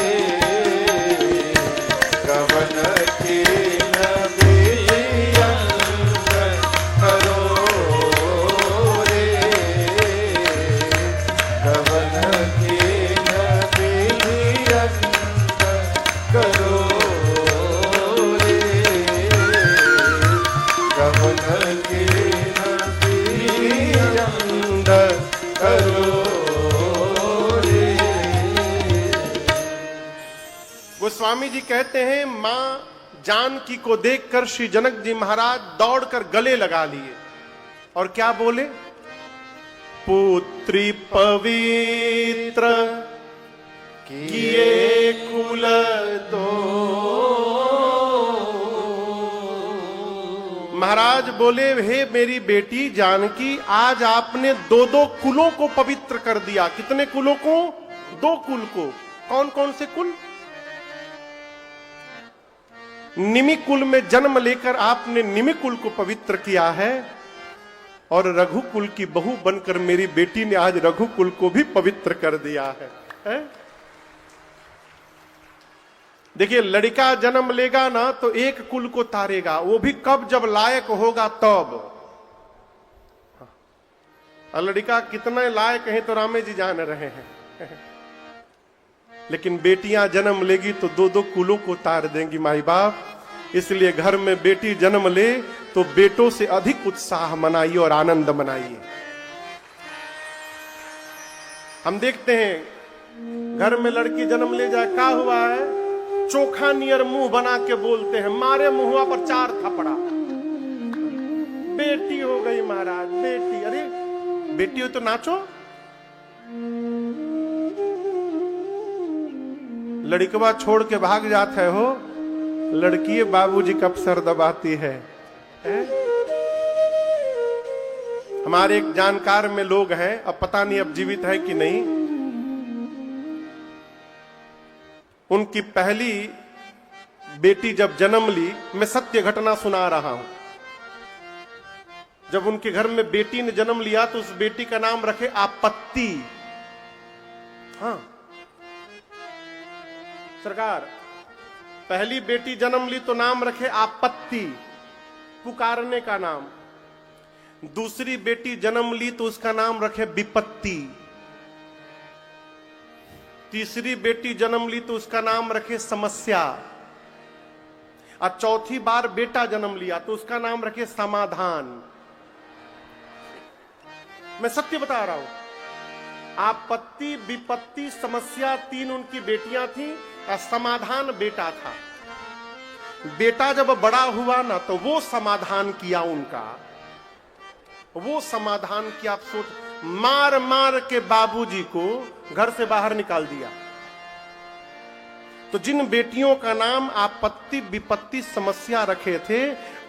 कवन के नबियन करो रे, कवन के करो रे, कवन के नबियन करो रे। गोस्वामी जी कहते हैं मां जानकी को देखकर श्री जनक जी महाराज दौड़कर गले लगा लिए और क्या बोले? पुत्री पवित्र किए कुल दो। महाराज बोले हे मेरी बेटी जानकी, आज आपने दो दो कुलों को पवित्र कर दिया। कितने कुलों को? दो कुल को। कौन कौन से कुल? निमि कुल में जन्म लेकर आपने निमि कुल को पवित्र किया है और रघुकुल की बहू बनकर मेरी बेटी ने आज रघुकुल को भी पवित्र कर दिया है? देखिए, लड़का जन्म लेगा ना तो एक कुल को तारेगा, वो भी कब? जब लायक होगा तब। और लड़का कितना लायक है तो रामे जी जान रहे हैं। लेकिन बेटियां जन्म लेगी तो दो दो कुलों को तार देंगी माई बाप। इसलिए घर में बेटी जन्म ले तो बेटों से अधिक उत्साह मनाइए और आनंद मनाइए। हम देखते हैं घर में लड़की जन्म ले जाए, क्या हुआ है? चोखा नियर मुंह बना के बोलते हैं, मारे मुंहवा पर 4 थपड़ा। बेटी हो गई महाराज, बेटी। अरे बेटी हो तो नाचो। लड़कवा छोड़ के भाग जाते हो, लड़की बाबूजी कब सर दबाती है? हमारे एक जानकार में लोग हैं, अब पता नहीं अब जीवित है कि नहीं। उनकी पहली बेटी जब जन्म ली, मैं सत्य घटना सुना रहा हूं। जब उनके घर में बेटी ने जन्म लिया तो उस बेटी का नाम रखे आपत्ति। हाँ, सरकार पहली बेटी जन्म ली तो नाम रखे आपत्ति, पुकारने का नाम। दूसरी बेटी जन्म ली तो उसका नाम रखे विपत्ति। तीसरी बेटी जन्म ली तो उसका नाम रखे समस्या। और चौथी बार बेटा जन्म लिया तो उसका नाम रखे समाधान। मैं सत्य बता रहा हूं, आपत्ति, विपत्ति, समस्या, तीन उनकी बेटियां थी और समाधान बेटा था। बेटा जब बड़ा हुआ ना तो वो समाधान किया उनका, वो समाधान किया। आप सोच, मार मार के बाबूजी को घर से बाहर निकाल दिया। तो जिन बेटियों का नाम आपत्ति, विपत्ति, समस्या रखे थे,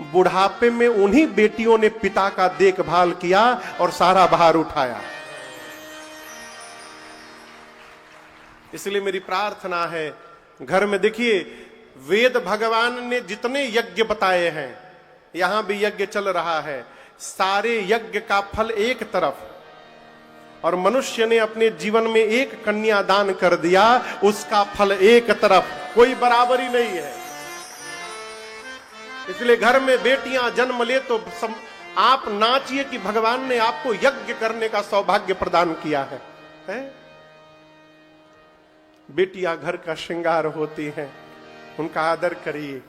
बुढ़ापे में उन्हीं बेटियों ने पिता का देखभाल किया और सारा भार उठाया। इसलिए मेरी प्रार्थना है, घर में देखिए, वेद भगवान ने जितने यज्ञ बताए हैं, यहां भी यज्ञ चल रहा है, सारे यज्ञ का फल एक तरफ, और मनुष्य ने अपने जीवन में एक कन्या दान कर दिया, उसका फल एक तरफ, कोई बराबरी नहीं है। इसलिए घर में बेटियां जन्म ले तो आप नाचिए कि भगवान ने आपको यज्ञ करने का सौभाग्य प्रदान किया है? बेटियां घर का श्रृंगार होती हैं, उनका आदर करिए।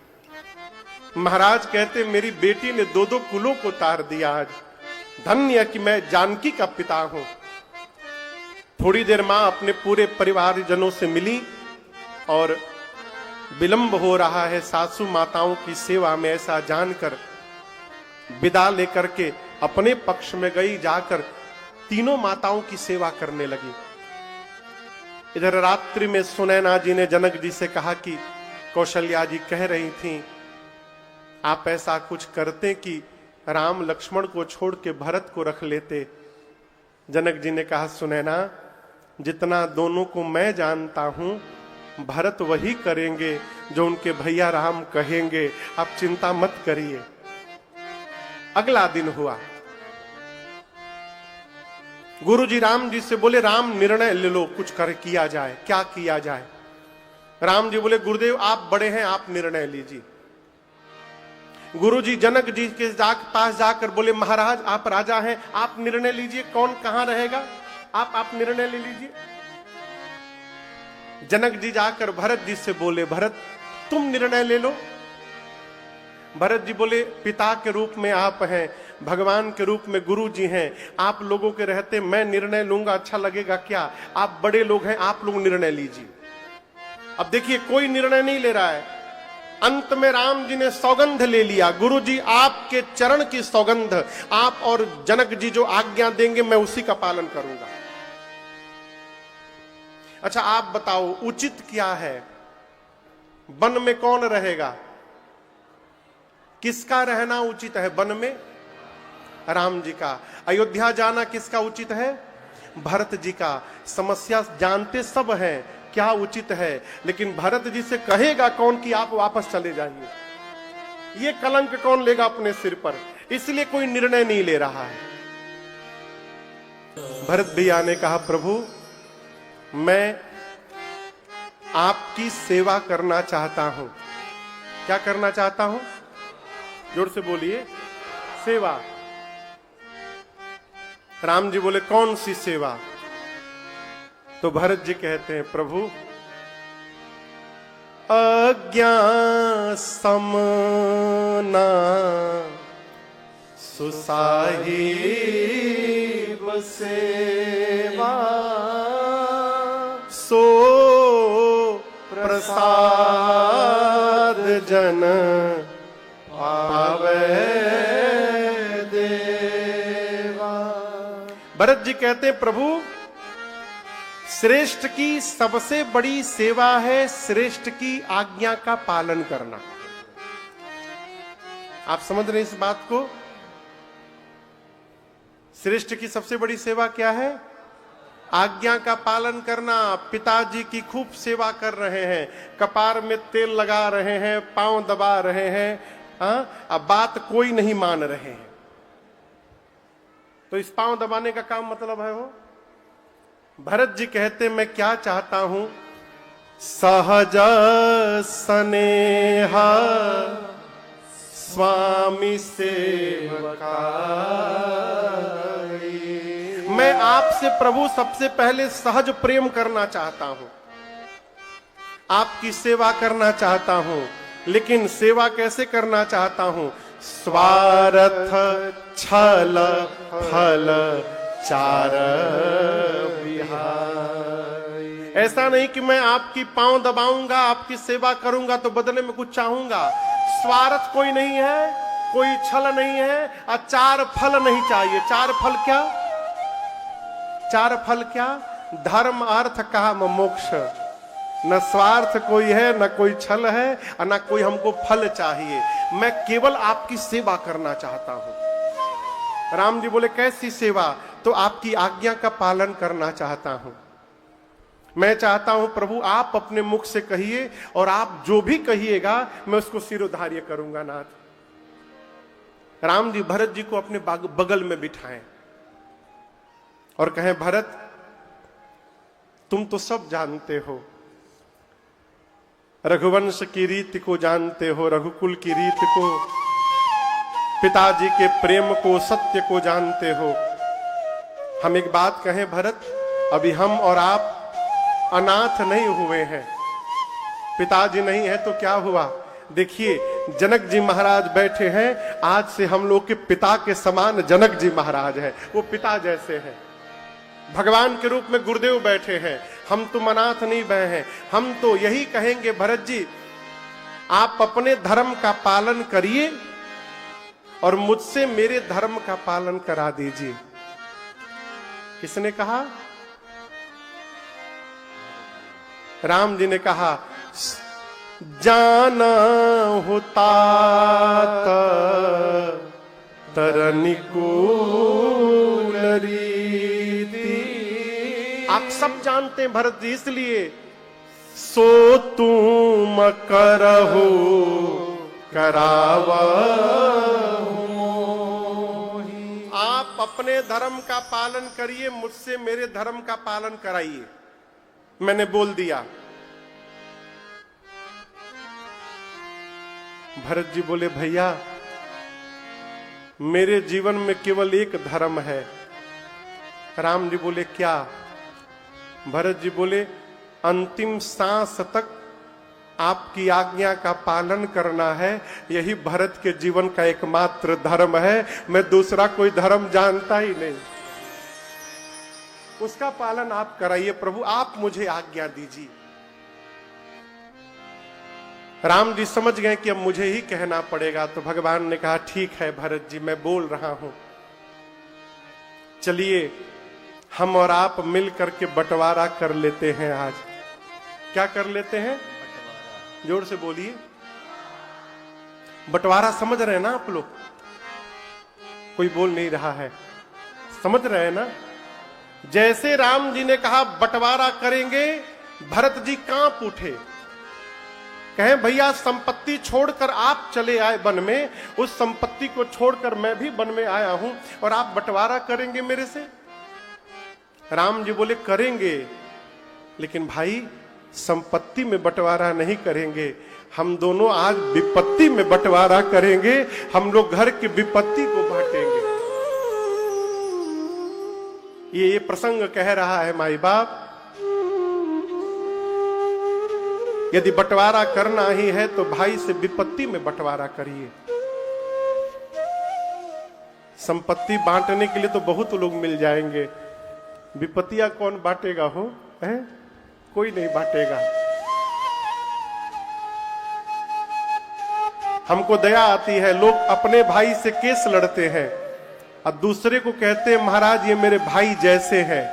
महाराज कहते, मेरी बेटी ने 2-2 कुलों को तार दिया। आज धन्य कि मैं जानकी का पिता हूं। थोड़ी देर मां अपने पूरे परिवारजनों से मिली और विलंब हो रहा है सासू माताओं की सेवा में, ऐसा जानकर विदा लेकर के अपने पक्ष में गई, जाकर तीनों माताओं की सेवा करने लगी। इधर रात्रि में सुनैना जी ने जनक जी से कहा कि कौशल्या जी कह रही थी, आप ऐसा कुछ करते कि राम लक्ष्मण को छोड़ के भरत को रख लेते। जनक जी ने कहा, सुनैना, जितना दोनों को मैं जानता हूं, भरत वही करेंगे जो उनके भैया राम कहेंगे, आप चिंता मत करिए। अगला दिन हुआ, गुरुजी राम जी से बोले, राम निर्णय ले लो, कुछ कर किया जाए, क्या किया जाए? राम जी बोले, गुरुदेव आप बड़े हैं, आप निर्णय लीजिए। गुरुजी जनक जी के पास जाकर बोले, महाराज आप राजा हैं, आप निर्णय लीजिए, कौन कहां रहेगा, आप निर्णय ले लीजिए। जनक जी जाकर भरत जी से बोले, भरत तुम निर्णय ले लो। भरत जी बोले, पिता के रूप में आप हैं, भगवान के रूप में गुरु जी हैं, आप लोगों के रहते मैं निर्णय लूंगा अच्छा लगेगा क्या? आप बड़े लोग हैं, आप लोग निर्णय लीजिए। अब देखिए, कोई निर्णय नहीं ले रहा है। अंत में राम जी ने सौगंध ले लिया, गुरु जी आपके चरण की सौगंध, आप और जनक जी जो आज्ञा देंगे मैं उसी का पालन करूंगा। अच्छा आप बताओ, उचित क्या है? वन में कौन रहेगा? किसका रहना उचित है वन में? राम जी का। अयोध्या जाना किसका उचित है? भरत जी का। समस्या जानते सब हैं क्या उचित है, लेकिन भरत जी से कहेगा कौन कि आप वापस चले जाइए? ये कलंक कौन लेगा अपने सिर पर? इसलिए कोई निर्णय नहीं ले रहा है। भरत भैया ने कहा, प्रभु मैं आपकी सेवा करना चाहता हूं। क्या करना चाहता हूं? जोर से बोलिए, सेवा। राम जी बोले, कौन सी सेवा? तो भरत जी कहते हैं, प्रभु अज्ञा समना सुसाहिब सेवा, सो प्रसाद जन पावे देवा। भरत जी कहते हैं, प्रभु श्रेष्ठ की सबसे बड़ी सेवा है श्रेष्ठ की आज्ञा का पालन करना। आप समझ रहे हैं इस बात को? श्रेष्ठ की सबसे बड़ी सेवा क्या है? आज्ञा का पालन करना। पिताजी की खूब सेवा कर रहे हैं, कपार में तेल लगा रहे हैं, पांव दबा रहे हैं, अब बात कोई नहीं मान रहे हैं। तो इस पांव दबाने का काम मतलब है वो भरत जी कहते मैं क्या चाहता हूं, सहज स्नेहा स्वामी सेवकाई। मैं आपसे प्रभु सबसे पहले सहज प्रेम करना चाहता हूं, आपकी सेवा करना चाहता हूं, लेकिन सेवा कैसे करना चाहता हूं, स्वार्थ छल फल चार विहाई। ऐसा नहीं कि मैं आपकी पांव दबाऊंगा, आपकी सेवा करूंगा तो बदले में कुछ चाहूंगा। स्वार्थ कोई नहीं है, कोई छल नहीं है, और चार फल नहीं चाहिए। चार फल क्या? चार फल क्या? धर्म अर्थ काम मोक्ष। न स्वार्थ कोई है, न कोई छल है, और न कोई हमको फल चाहिए। मैं केवल आपकी सेवा करना चाहता हूं। राम जी बोले कैसी सेवा? तो आपकी आज्ञा का पालन करना चाहता हूं। मैं चाहता हूं प्रभु आप अपने मुख से कहिए, और आप जो भी कहिएगा मैं उसको सिरोधार्य करूंगा नाथ। राम जी भरत जी को अपने बगल में बिठाएं और कहें, भरत तुम तो सब जानते हो, रघुवंश की रीति को जानते हो, रघुकुल की रीति को, पिताजी के प्रेम को, सत्य को जानते हो। हम एक बात कहें भरत, अभी हम और आप अनाथ नहीं हुए हैं। पिताजी नहीं है तो क्या हुआ? देखिए जनक जी महाराज बैठे हैं, आज से हम लोग के पिता के समान जनक जी महाराज हैं, वो पिता जैसे हैं। भगवान के रूप में गुरुदेव बैठे हैं, हम तो अनाथ नहीं बहे हैं। हम तो यही कहेंगे भरत जी आप अपने धर्म का पालन करिए और मुझसे मेरे धर्म का पालन करा दीजिए। किसने कहा? राम जी ने कहा, जाना होता तरनी को आप सब जानते हैं भरत जी, इसलिए सो तुम करहो करावा। आप अपने धर्म का पालन करिए, मुझसे मेरे धर्म का पालन कराइए। मैंने बोल दिया। भरत जी बोले भैया मेरे जीवन में केवल एक धर्म है। राम जी बोले क्या? भरत जी बोले अंतिम सांस तक आपकी आज्ञा का पालन करना है, यही भरत के जीवन का एकमात्र धर्म है। मैं दूसरा कोई धर्म जानता ही नहीं। उसका पालन आप कराइए प्रभु, आप मुझे आज्ञा दीजिए। राम जी समझ गए कि अब मुझे ही कहना पड़ेगा, तो भगवान ने कहा ठीक है भरत जी मैं बोल रहा हूं, चलिए हम और आप मिल करके बंटवारा कर लेते हैं। आज क्या कर लेते हैं? जोर से बोलिए। बंटवारा समझ रहे हैं ना आप लोग? कोई बोल नहीं रहा है, समझ रहे हैं ना? जैसे राम जी ने कहा बंटवारा करेंगे, भरत जी कांप उठे, कहें भैया संपत्ति छोड़कर आप चले आए वन में, उस संपत्ति को छोड़कर मैं भी वन में आया हूं और आप बंटवारा करेंगे मेरे से? राम जी बोले करेंगे, लेकिन भाई संपत्ति में बंटवारा नहीं करेंगे, हम दोनों आज विपत्ति में बंटवारा करेंगे। हम लोग घर की विपत्ति को बांटेंगे। ये प्रसंग कह रहा है माई बाप, यदि बंटवारा करना ही है तो भाई से विपत्ति में बंटवारा करिए। संपत्ति बांटने के लिए तो बहुत लोग मिल जाएंगे, विपत्तियां कौन बांटेगा हो? है? कोई नहीं बांटेगा। हमको दया आती है, लोग अपने भाई से केस लड़ते हैं और दूसरे को कहते हैं महाराज ये मेरे भाई जैसे हैं।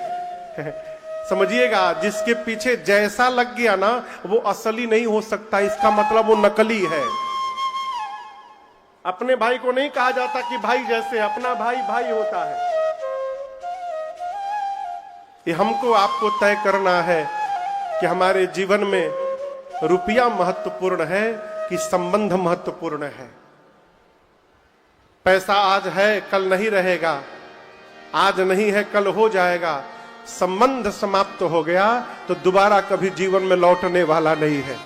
समझिएगा, जिसके पीछे जैसा लग गया ना वो असली नहीं हो सकता, इसका मतलब वो नकली है। अपने भाई को नहीं कहा जाता कि भाई जैसे, अपना भाई भाई होता है। ये हमको आपको तय करना है कि हमारे जीवन में रुपया महत्वपूर्ण है कि संबंध महत्वपूर्ण है। पैसा आज है कल नहीं रहेगा, आज नहीं है कल हो जाएगा। संबंध समाप्त हो गया तो दोबारा कभी जीवन में लौटने वाला नहीं है।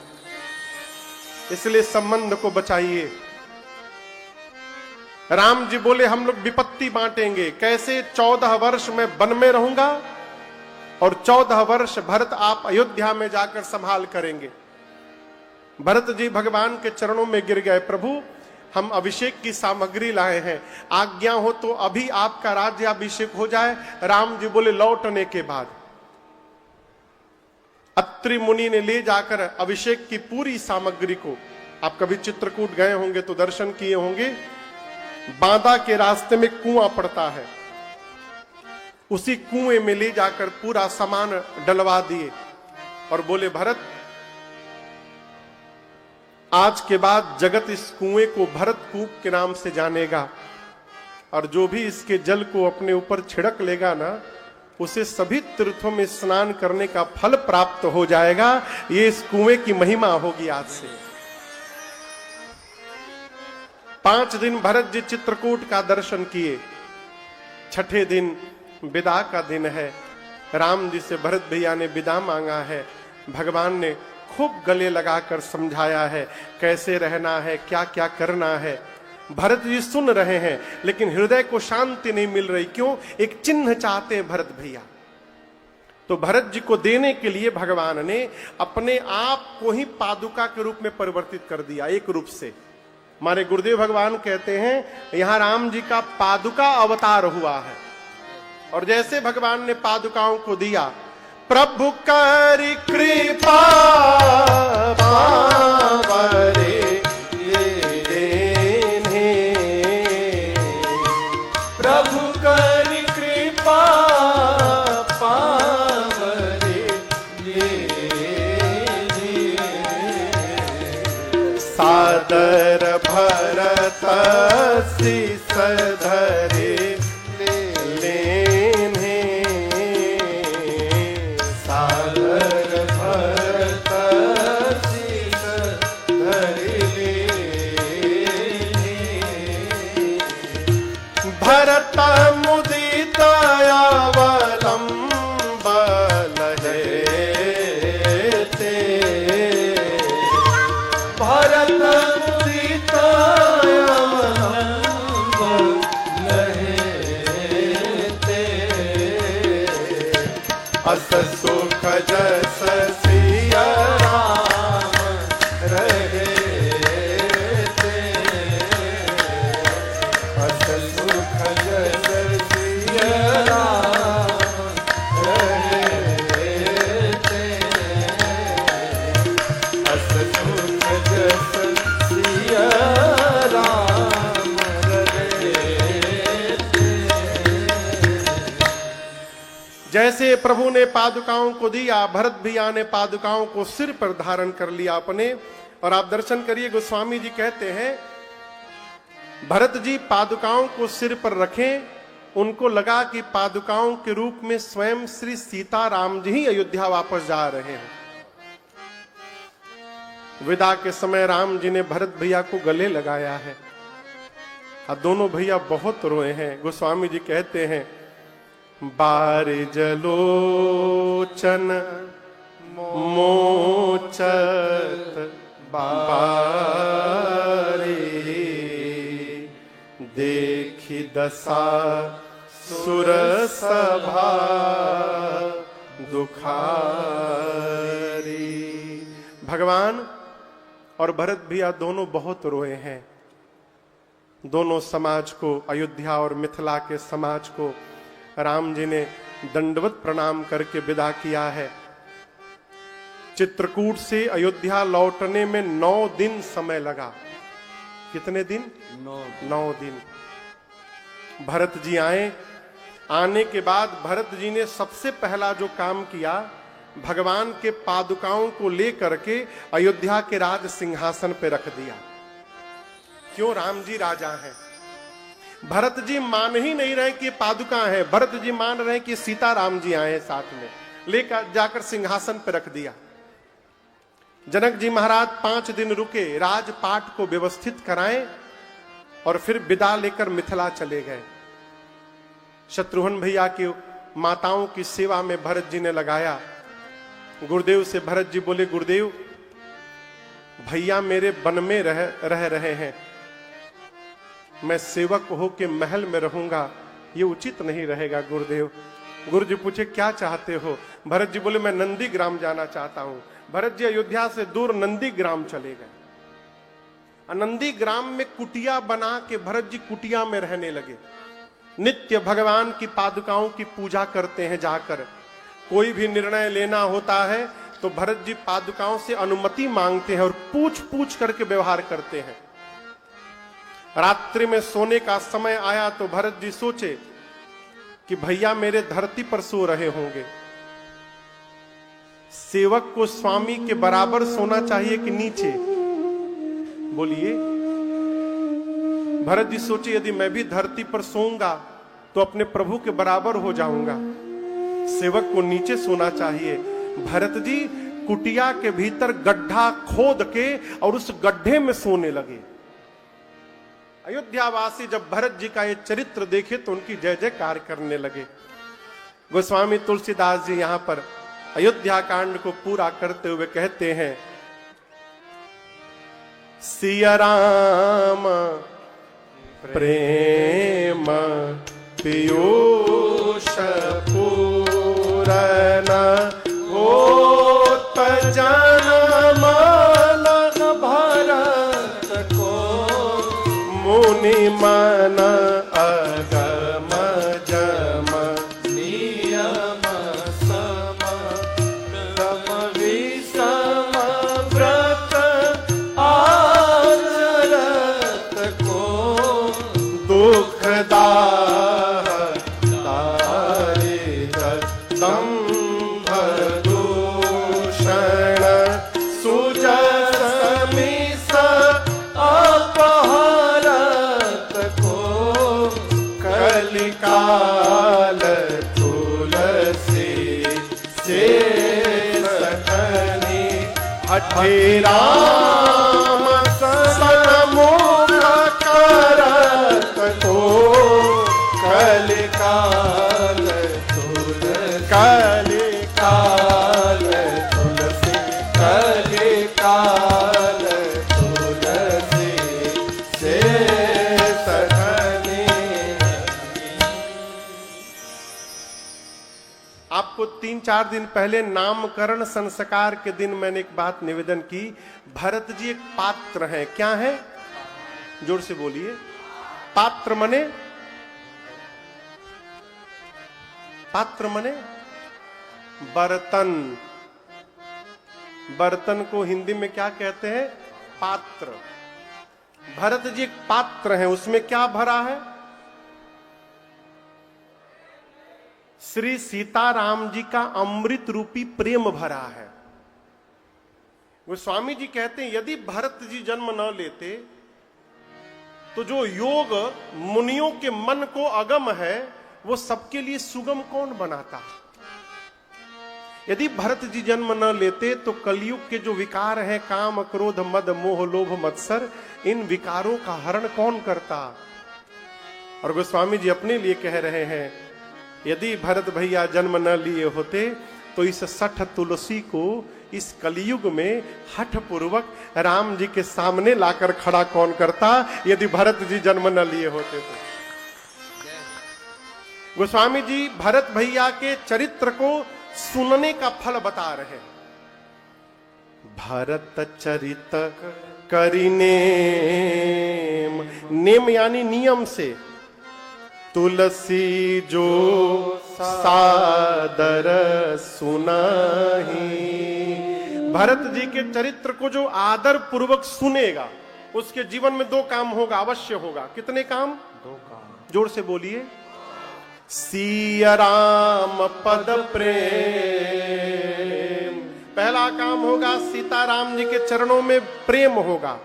इसलिए संबंध को बचाइए। राम जी बोले हम लोग विपत्ति बांटेंगे। कैसे? 14 वर्ष में वन में रहूंगा और 14 वर्ष भरत आप अयोध्या में जाकर संभाल करेंगे। भरत जी भगवान के चरणों में गिर गए, प्रभु हम अभिषेक की सामग्री लाए हैं, आज्ञा हो तो अभी आपका राज्याभिषेक हो जाए। राम जी बोले लौटने के बाद। अत्रि मुनि ने ले जाकर अभिषेक की पूरी सामग्री को, आप कभी चित्रकूट गए होंगे तो दर्शन किए होंगे, बांदा के रास्ते में कुआं पड़ता है, उसी कुएं में ले जाकर पूरा सामान डलवा दिए और बोले भरत आज के बाद जगत इस कुएं को भरत कूप के नाम से जानेगा और जो भी इसके जल को अपने ऊपर छिड़क लेगा ना, उसे सभी तीर्थों में स्नान करने का फल प्राप्त हो जाएगा। ये इस कुएं की महिमा होगी आज से। 5 दिन भरत जी चित्रकूट का दर्शन किए। 6ठे दिन विदा का दिन है। राम जी से भरत भैया ने विदा मांगा है। भगवान ने खूब गले लगाकर समझाया है कैसे रहना है, क्या क्या करना है। भरत जी सुन रहे हैं लेकिन हृदय को शांति नहीं मिल रही। क्यों? एक चिन्ह चाहते हैं भरत भैया। तो भरत जी को देने के लिए भगवान ने अपने आप को ही पादुका के रूप में परिवर्तित कर दिया। एक रूप से हमारे गुरुदेव भगवान कहते हैं यहां राम जी का पादुका अवतार हुआ है। और जैसे भगवान ने पादुकाओं को दिया, प्रभु कर कृपा पावरे लेने, प्रभु कर कृपा पावरे लेने, सादर भरत शीस धरे भरत मुदित अवलंब लहेते, भरत मुदित अवलंब लहेते, अस सुख जस सिया राम रहे, अस सुख जस सिया राम रहे, अस सुख जस सिया राम रहे। जैसे प्रभु ने पादुकाओं को दिया, भरत भैया ने पादुकाओं को सिर पर धारण कर लिया अपने। और आप दर्शन करिए, गोस्वामी जी कहते हैं भरत जी पादुकाओं को सिर पर रखें, उनको लगा कि पादुकाओं के रूप में स्वयं श्री सीता राम जी ही अयोध्या वापस जा रहे हैं। विदा के समय राम जी ने भरत भैया को गले लगाया है और दोनों भैया बहुत रोए हैं। गोस्वामी जी कहते हैं बारिज लोचन मोचत बारी, देखी दशा सुर सभा दुखारी। भगवान और भरत भैया दोनों बहुत रोए हैं। दोनों समाज को, अयोध्या और मिथिला के समाज को राम जी ने दंडवत प्रणाम करके विदा किया है। चित्रकूट से अयोध्या लौटने में 9 दिन समय लगा। कितने दिन? 9 दिन। भरत जी आए। आने के बाद भरत जी ने सबसे पहला जो काम किया, भगवान के पादुकाओं को लेकर के अयोध्या के राज सिंहासन पे रख दिया। क्यों? राम जी राजा हैं। भरत जी मान ही नहीं रहे कि पादुका है, भरत जी मान रहे हैं कि सीता राम जी आए हैं साथ में। लेकर जाकर सिंहासन पर रख दिया। जनक जी महाराज 5 दिन रुके, राजपाट को व्यवस्थित कराएं और फिर विदा लेकर मिथिला चले गए। शत्रुघ्न भैया के माताओं की सेवा में भरत जी ने लगाया। गुरुदेव से भरत जी बोले, गुरुदेव भैया मेरे वन में रह रहे हैं, मैं सेवक होके महल में रहूंगा, ये उचित नहीं रहेगा गुरुदेव। गुरु जी पूछे क्या चाहते हो? भरत जी बोले मैं नंदी ग्राम जाना चाहता हूं। भरत जी अयोध्या से दूर नंदी ग्राम चले गए। नंदी ग्राम में कुटिया बना के भरत जी कुटिया में रहने लगे। नित्य भगवान की पादुकाओं की पूजा करते हैं जाकर। कोई भी निर्णय लेना होता है तो भरत जी पादुकाओं से अनुमति मांगते हैं और पूछ पूछ करके व्यवहार करते हैं। रात्रि में सोने का समय आया तो भरत जी सोचे कि भैया मेरे धरती पर सो रहे होंगे, सेवक को स्वामी के बराबर सोना चाहिए कि नीचे? बोलिए। भरत जी सोचे यदि मैं भी धरती पर सोऊंगा तो अपने प्रभु के बराबर हो जाऊंगा, सेवक को नीचे सोना चाहिए। भरत जी कुटिया के भीतर गड्ढा खोद के और उस गड्ढे में सोने लगे। अयोध्यावासी जब भरत जी का ये चरित्र देखे तो उनकी जय जयकार करने लगे। गोस्वामी तुलसीदास जी यहां पर अयोध्या कांड को पूरा करते हुए कहते हैं, सिया राम प्रेम पीयूष पूरन होत जनम भरत को मुनि मन अगम जम नियम सम रम विषम व्रत आचरत को दुखदाह तारित दंभ दूषण सुजस मिस अपहरत को कलिकाल तुलसी से सखनी हठे राम सन्मुख करत को कलिकाल तुलसी कलिकाल तुलसी से सखनी। आपको 3-4 दिन पहले नामकरण संस्कार के दिन मैंने एक बात निवेदन की। भरत जी एक पात्र हैं। क्या है? जोर से बोलिए। पात्र मने? पात्र मने बर्तन। बर्तन को हिंदी में क्या कहते हैं? पात्र। भरत जी एक पात्र हैं। उसमें क्या भरा है? श्री सीताराम जी का अमृत रूपी प्रेम भरा है। वो स्वामी जी कहते हैं यदि भरत जी जन्म न लेते तो जो योग मुनियों के मन को अगम है वो सबके लिए सुगम कौन बनाता? यदि भरत जी जन्म न लेते तो कलयुग के जो विकार हैं, काम क्रोध मद मोह लोभ मत्सर, इन विकारों का हरण कौन करता? और गोस्वामी जी अपने लिए कह रहे हैं यदि भरत भैया जन्म न लिए होते तो इस 60 तुलसी को इस कलयुग में हठ पूर्वक राम जी के सामने लाकर खड़ा कौन करता यदि भरत जी जन्म न लिए होते तो। गोस्वामी जी भरत भैया के चरित्र को सुनने का फल बता रहे हैं। भरत चरित करिने, नेम यानी नियम से, तुलसी जो सादर सुनाही। भरत जी के चरित्र को जो आदर पूर्वक सुनेगा उसके जीवन में 2 काम होगा, अवश्य होगा। कितने काम? 2 काम। जोर से बोलिए। सिया राम पद प्रेम। पहला काम होगा सीताराम जी के चरणों में प्रेम होगा।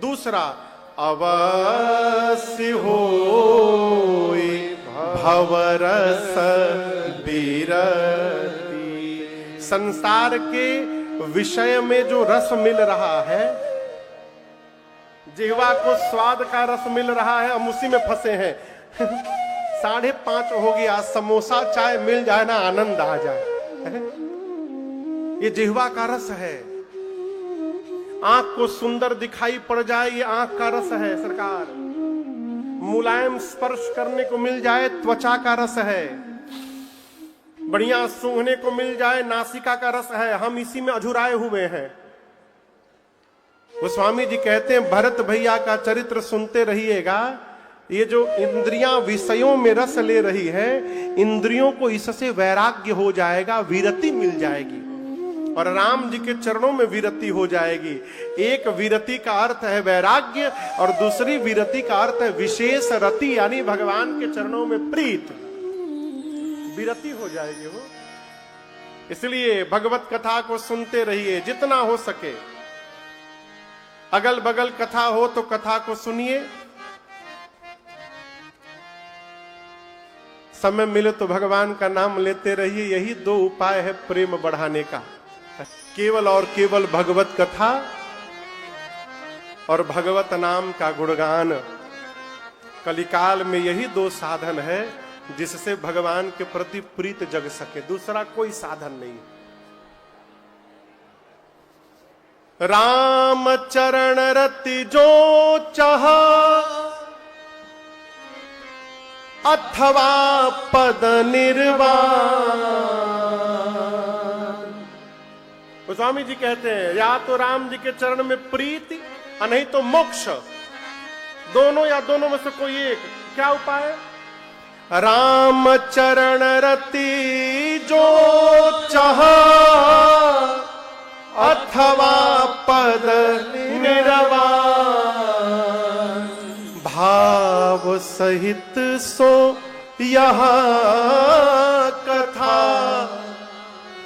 दूसरा अवश्य होई भवरस बीरती। संसार के विषय में जो रस मिल रहा है, जिह्वा को स्वाद का रस मिल रहा है, हम उसी में फंसे हैं। 5:30 हो गया, समोसा चाय मिल जाए ना आनंद आ जाए। ये जिह्वा का रस है। आंख को सुंदर दिखाई पड़ जाए, ये आंख का रस है सरकार। मुलायम स्पर्श करने को मिल जाए, त्वचा का रस है। बढ़िया सूंघने को मिल जाए, नासिका का रस है। हम इसी में अझुराए हुए हैं। गोस्वामी जी कहते हैं, भरत भैया का चरित्र सुनते रहिएगा। ये जो इंद्रियां विषयों में रस ले रही है, इंद्रियों को इससे वैराग्य हो जाएगा, विरति मिल जाएगी और राम जी के चरणों में विरति हो जाएगी। एक विरति का अर्थ है वैराग्य और दूसरी विरति का अर्थ है विशेष रति, यानी भगवान के चरणों में प्रीत, विरति हो जाएगी वो। इसलिए भगवत कथा को सुनते रहिए जितना हो सके। अगल बगल कथा हो तो कथा को सुनिए, समय मिले तो भगवान का नाम लेते रहिए। यही 2 उपाय है प्रेम बढ़ाने का, केवल और केवल भगवत कथा और भगवत नाम का गुणगान। कलिकाल में यही 2 साधन है जिससे भगवान के प्रति प्रीत जग सके, दूसरा कोई साधन नहीं। राम चरण रति जो चाह अथवा पद निर्वाण। गोस्वामी जी कहते हैं, या तो राम जी के चरण में प्रीति और नहीं तो मोक्ष, दोनों या दोनों में से कोई एक। क्या उपाय है? राम चरण रति जो चाह अथवा पद निर्वाण। भाव सहित सो यह कथा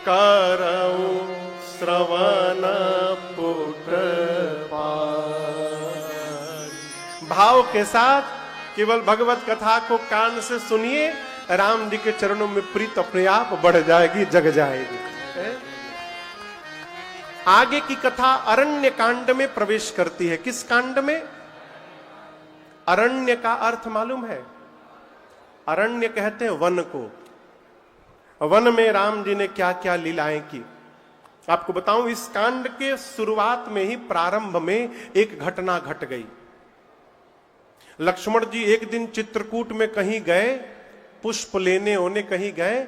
करऊं श्रवण पुत्र पार। भाव के साथ केवल भगवत कथा को कान से सुनिए, राम जी के चरणों में प्रीत अपने आप बढ़ जाएगी, जग जाएगी। आगे की कथा अरण्य कांड में प्रवेश करती है। किस कांड में? अरण्य का अर्थ मालूम है? अरण्य कहते हैं वन को। वन में राम जी ने क्या क्या लीलाएं की आपको बताऊं। इस कांड के शुरुआत में ही, प्रारंभ में एक घटना घट गई। लक्ष्मण जी एक दिन चित्रकूट में कहीं गए, पुष्प लेने होने कहीं गए,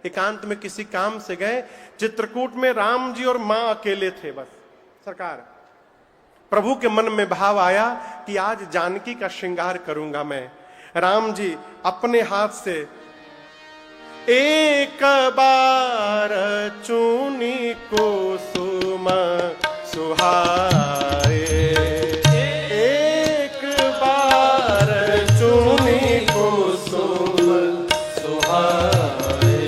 एकांत में किसी काम से गए। चित्रकूट में राम जी और मां अकेले थे बस। सरकार, प्रभु के मन में भाव आया कि आज जानकी का श्रृंगार करूंगा मैं। राम जी अपने हाथ से एक बार चूनी कुसुम सुहाए, एक बार चूनी कुसुम सुहाए,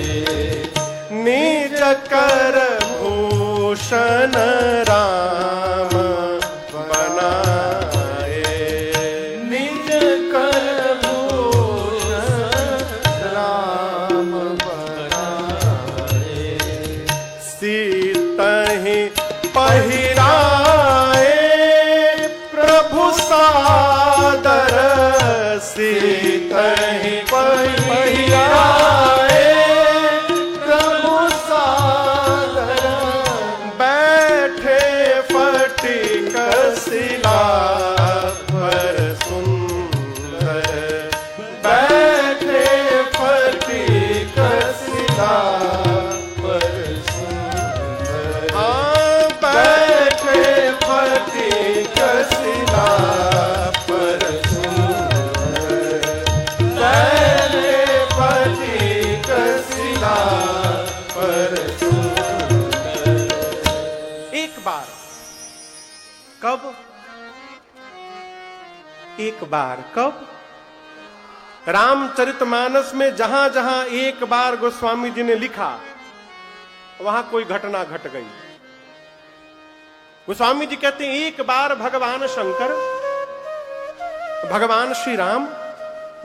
निज कर भूषण राम बनाए, निज कर भूषण राम बनाए, सीतहि पहिराए प्रभु सादर, सीतहि पहिराए प्रभु सादर, बैठे फटिक शिला पर सुंदर, बैठे फटिक शिला पर सुंदर, बैठे फटिक शिला पर सुंदर, बैठे फटिक शिला पर सुंदर। एक बार, कब? एक बार कब? रामचरितमानस में जहां जहां एक बार गोस्वामी जी ने लिखा, वहां कोई घटना घट गई। गोस्वामी जी कहते हैं, एक बार भगवान शंकर, भगवान श्री राम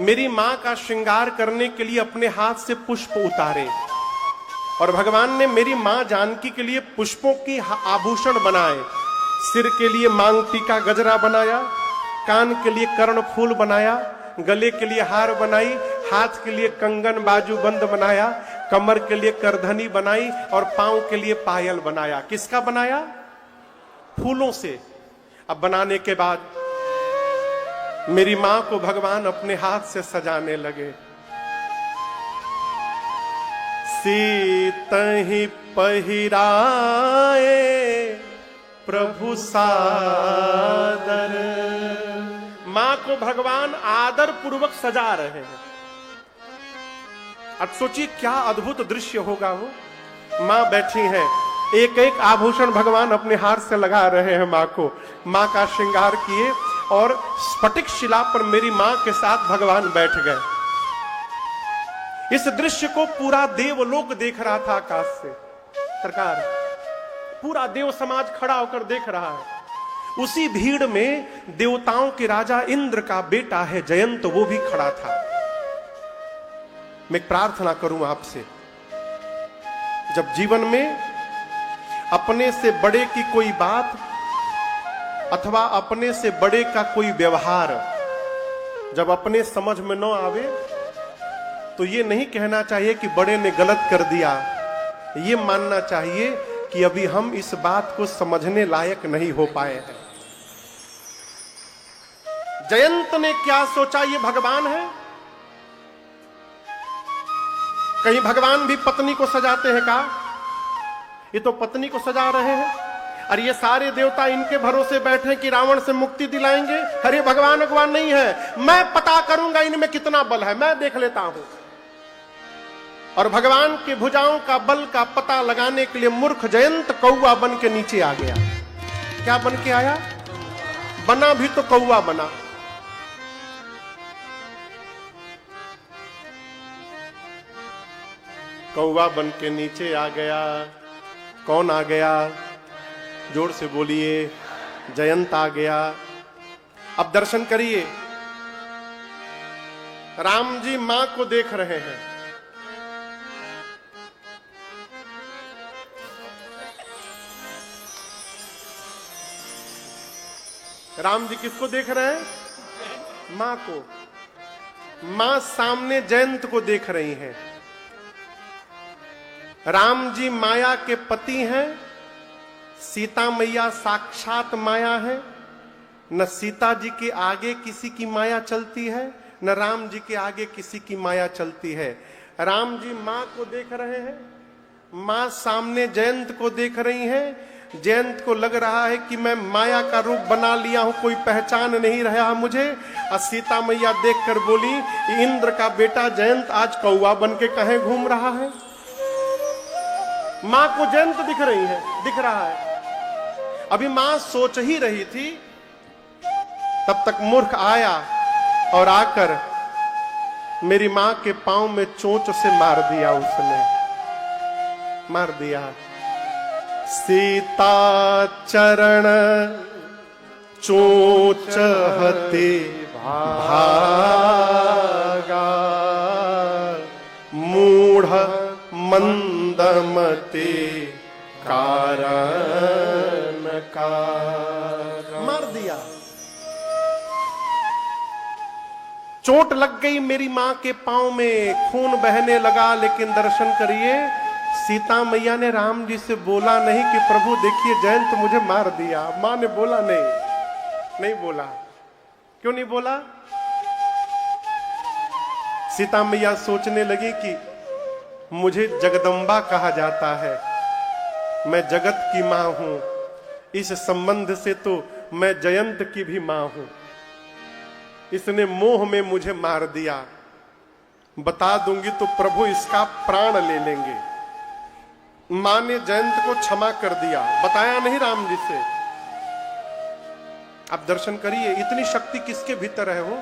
मेरी मां का श्रृंगार करने के लिए अपने हाथ से पुष्प उतारे और भगवान ने मेरी मां जानकी के लिए पुष्पों की आभूषण बनाए। सिर के लिए मांग टीका गजरा बनाया, कान के लिए कर्ण फूल बनाया, गले के लिए हार बनाई, हाथ के लिए कंगन बाजू बंद बनाया, कमर के लिए करधनी बनाई और पांव के लिए पायल बनाया। किसका बनाया? फूलों से। अब बनाने के बाद मेरी मां को भगवान अपने हाथ से सजाने लगे। सीतहि पहिराए प्रभु सादर। मां को भगवान आदर पूर्वक सजा रहे हैं। अब सोचिए क्या अद्भुत दृश्य होगा वो। मां बैठी हैं, एक एक आभूषण भगवान अपने हाथ से लगा रहे हैं मां को। मां का श्रृंगार किए और स्फटिक शिला पर मेरी मां के साथ भगवान बैठ गए। इस दृश्य को पूरा देवलोक देख रहा था आकाश से। सरकार, पूरा देव समाज खड़ा होकर देख रहा है। उसी भीड़ में देवताओं के राजा इंद्र का बेटा है जयंत, वो भी खड़ा था। मैं प्रार्थना करूं आपसे, जब जीवन में अपने से बड़े की कोई बात अथवा अपने से बड़े का कोई व्यवहार जब अपने समझ में न आवे, तो ये नहीं कहना चाहिए कि बड़े ने गलत कर दिया। ये मानना चाहिए कि अभी हम इस बात को समझने लायक नहीं हो पाए हैं। जयंत ने क्या सोचा ये भगवान है? कहीं भगवान भी पत्नी को सजाते हैं का? ये तो पत्नी को सजा रहे हैं। और ये सारे देवता इनके भरोसे बैठे कि रावण से मुक्ति दिलाएंगे। अरे भगवान नहीं है, मैं पता करूंगा इनमें कितना बल है, मैं देख लेता हूं। और भगवान की भुजाओं का बल का पता लगाने के लिए मूर्ख जयंत कौवा बन के नीचे आ गया। क्या बन के आया? बना भी तो कौवा बना। कौवा बन के नीचे आ गया। कौन आ गया? जोर से बोलिए। जयंत आ गया। अब दर्शन करिए, राम जी मां को देख रहे हैं। राम जी किसको देख रहे हैं? मां को। मां सामने जयंत को देख रही हैं। राम जी माया के पति हैं। सीता मैया साक्षात माया है। न सीता जी के आगे किसी की माया चलती है, न राम जी के आगे किसी की माया चलती है। राम जी मां को देख रहे हैं, मां सामने जयंत को देख रही हैं। जयंत को लग रहा है कि मैं माया का रूप बना लिया हूं, कोई पहचान नहीं रहा मुझे। और सीता मैया देखकर बोली, इंद्र का बेटा जयंत आज कौवा बन के कहीं घूम रहा है। मां को जयंत दिख रही है, दिख रहा है। अभी मां सोच ही रही थी, तब तक मूर्ख आया और आकर मेरी मां के पांव में चोंच से मार दिया। उसने मार दिया। सीता चरण चोंच हते भागा, मूढ़ मंदमते कारण का। मार दिया। चोट लग गई मेरी मां के पांव में, खून बहने लगा। लेकिन दर्शन करिए, सीता मैया ने राम जी से बोला नहीं कि प्रभु देखिए जयंत मुझे मार दिया। मां ने बोला नहीं बोला। क्यों नहीं बोला? सीता मैया सोचने लगी कि मुझे जगदम्बा कहा जाता है, मैं जगत की मां हूं, इस संबंध से तो मैं जयंत की भी मां हूं। इसने मोह में मुझे मार दिया, बता दूंगी तो प्रभु इसका प्राण ले लेंगे। मां ने जयंत को क्षमा कर दिया, बताया नहीं राम जी से। अब दर्शन करिए, इतनी शक्ति किसके भीतर है? वो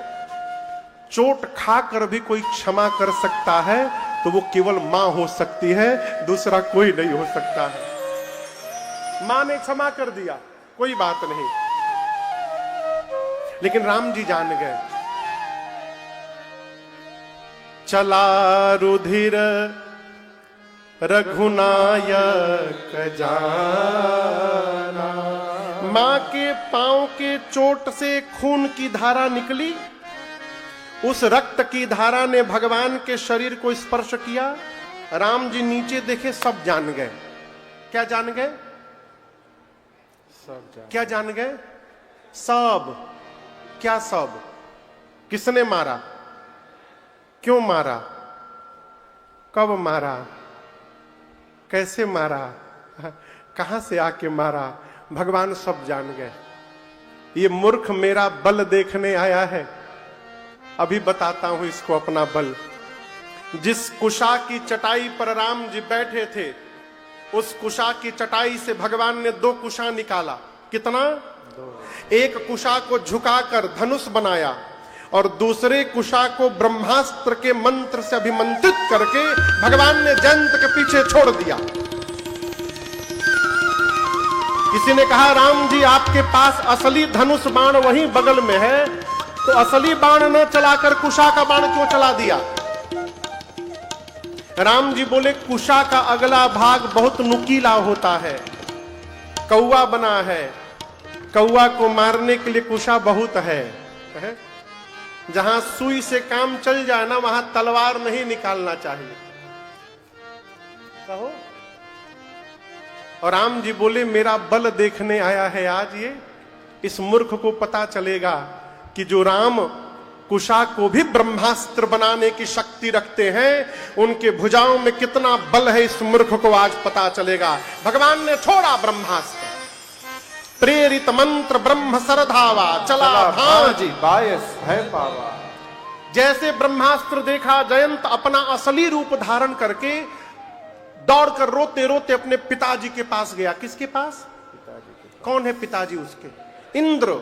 चोट खाकर भी कोई क्षमा कर सकता है तो वो केवल मां हो सकती है, दूसरा कोई नहीं हो सकता है। मां ने क्षमा कर दिया, कोई बात नहीं। लेकिन राम जी जान गए। चला रुधिर रघुनायक जाना। मां के पांव के चोट से खून की धारा निकली। उस रक्त की धारा ने भगवान के शरीर को स्पर्श किया। राम जी नीचे देखे, सब जान गए। क्या जान गए? क्या जान गए? सब। क्या सब? किसने मारा? क्यों मारा? कब मारा? कैसे मारा? कहां से आके मारा? भगवान सब जान गए। ये मूर्ख मेरा बल देखने आया है। अभी बताता हूं इसको अपना बल। जिस कुशा की चटाई पर राम जी बैठे थे, उस कुशा की चटाई से भगवान ने 2 कुशा निकाला। कितना? 2। एक कुशा को झुकाकर धनुष बनाया और दूसरे कुशा को ब्रह्मास्त्र के मंत्र से अभिमंत्रित करके भगवान ने जयंत के पीछे छोड़ दिया। किसी ने कहा, राम जी आपके पास असली धनुष बाण वहीं बगल में है, तो असली बाण न चलाकर कुशा का बाण क्यों चला दिया? राम जी बोले, कुशा का अगला भाग बहुत नुकीला होता है, कौवा बना है, कौवा को मारने के लिए कुशा बहुत है। जहां सुई से काम चल जाए ना, वहां तलवार नहीं निकालना चाहिए। कहो। और राम जी बोले, मेरा बल देखने आया है आज ये। इस मूर्ख को पता चलेगा कि जो राम कुशा को भी ब्रह्मास्त्र बनाने की शक्ति रखते हैं, उनके भुजाओं में कितना बल है, इस मूर्ख को आज पता चलेगा। भगवान ने छोड़ा ब्रह्मास्त्र, प्रेरित मंत्र ब्रह्म सरधावा, चला भांजी बायस है पावा। जैसे ब्रह्मास्त्र देखा, जयंत अपना असली रूप धारण करके दौड़कर रोते रोते अपने पिताजी के पास गया। किसके पास? पिताजी के। कौन है पिताजी उसके? इंद्र।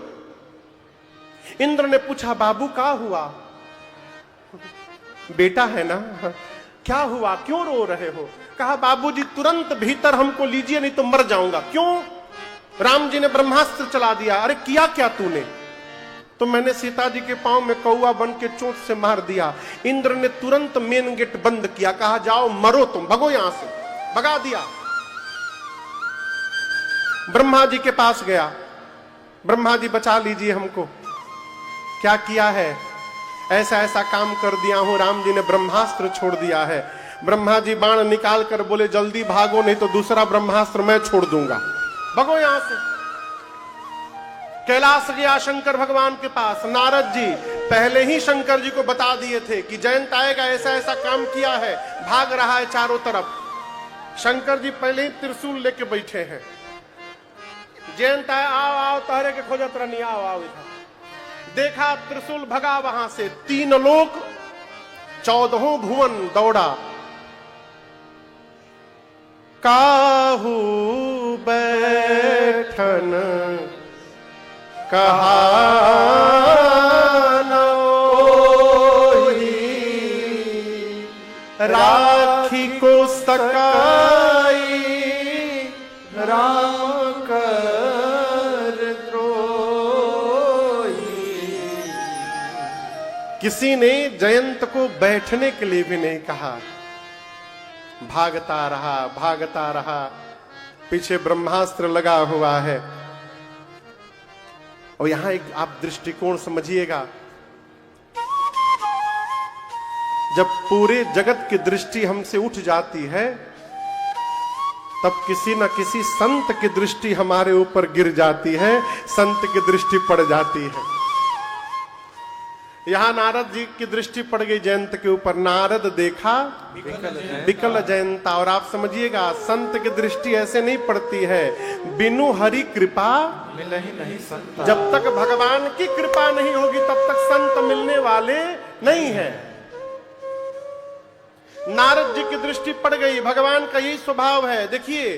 इंद्र ने पूछा, बाबू क्या हुआ? बेटा है ना, क्या हुआ, क्यों रो रहे हो? कहा, बाबूजी तुरंत भीतर हमको लीजिए, नहीं तो मर जाऊंगा। क्यों? राम जी ने ब्रह्मास्त्र चला दिया। अरे किया क्या तूने? तो मैंने सीता जी के पांव में कौवा बन के चोट से मार दिया। इंद्र ने तुरंत मेन गेट बंद किया, कहा जाओ मरो तुम, भगो यहां से, भगा दिया। ब्रह्मा जी के पास गया, ब्रह्मा जी बचा लीजिए हमको, क्या किया है? ऐसा ऐसा काम कर दिया हूं, राम जी ने ब्रह्मास्त्र छोड़ दिया है। ब्रह्मा जी बाण निकाल कर बोले, जल्दी भागो नहीं तो दूसरा ब्रह्मास्त्र मैं छोड़ दूंगा, भगो यहां से। कैलाश गया शंकर भगवान के पास। नारद जी पहले ही शंकर जी को बता दिए थे कि जयंत आएगा, ऐसा ऐसा काम किया है, भाग रहा है चारों तरफ। शंकर जी पहले ही त्रिशूल लेके बैठे हैं। जयंत आए, आओ आओ तहरे के खोजत रहनी, आओ आओ इधर। देखा त्रिशूल, भगा वहां से। 3 लोक 14 भुवन दौड़ा। काहू बैठन कहा राखी को सकाई, राम कर द्रोही। किसी ने जयंत को बैठने के लिए भी नहीं कहा। भागता रहा, भागता रहा, पीछे ब्रह्मास्त्र लगा हुआ है। और यहां एक आप दृष्टिकोण समझिएगा, जब पूरे जगत की दृष्टि हमसे उठ जाती है, तब किसी न किसी संत की दृष्टि हमारे ऊपर गिर जाती है, संत की दृष्टि पड़ जाती है। यहां नारद जी की दृष्टि पड़ गई जयंत के ऊपर। नारद देखा विकल जयंता। और आप समझिएगा, संत की दृष्टि ऐसे नहीं पड़ती है, बिनु हरि कृपा मिलहि नहीं संत। जब तक भगवान की कृपा नहीं होगी तब तक संत मिलने वाले नहीं है। नारद जी की दृष्टि पड़ गई। भगवान का यही स्वभाव है। देखिए,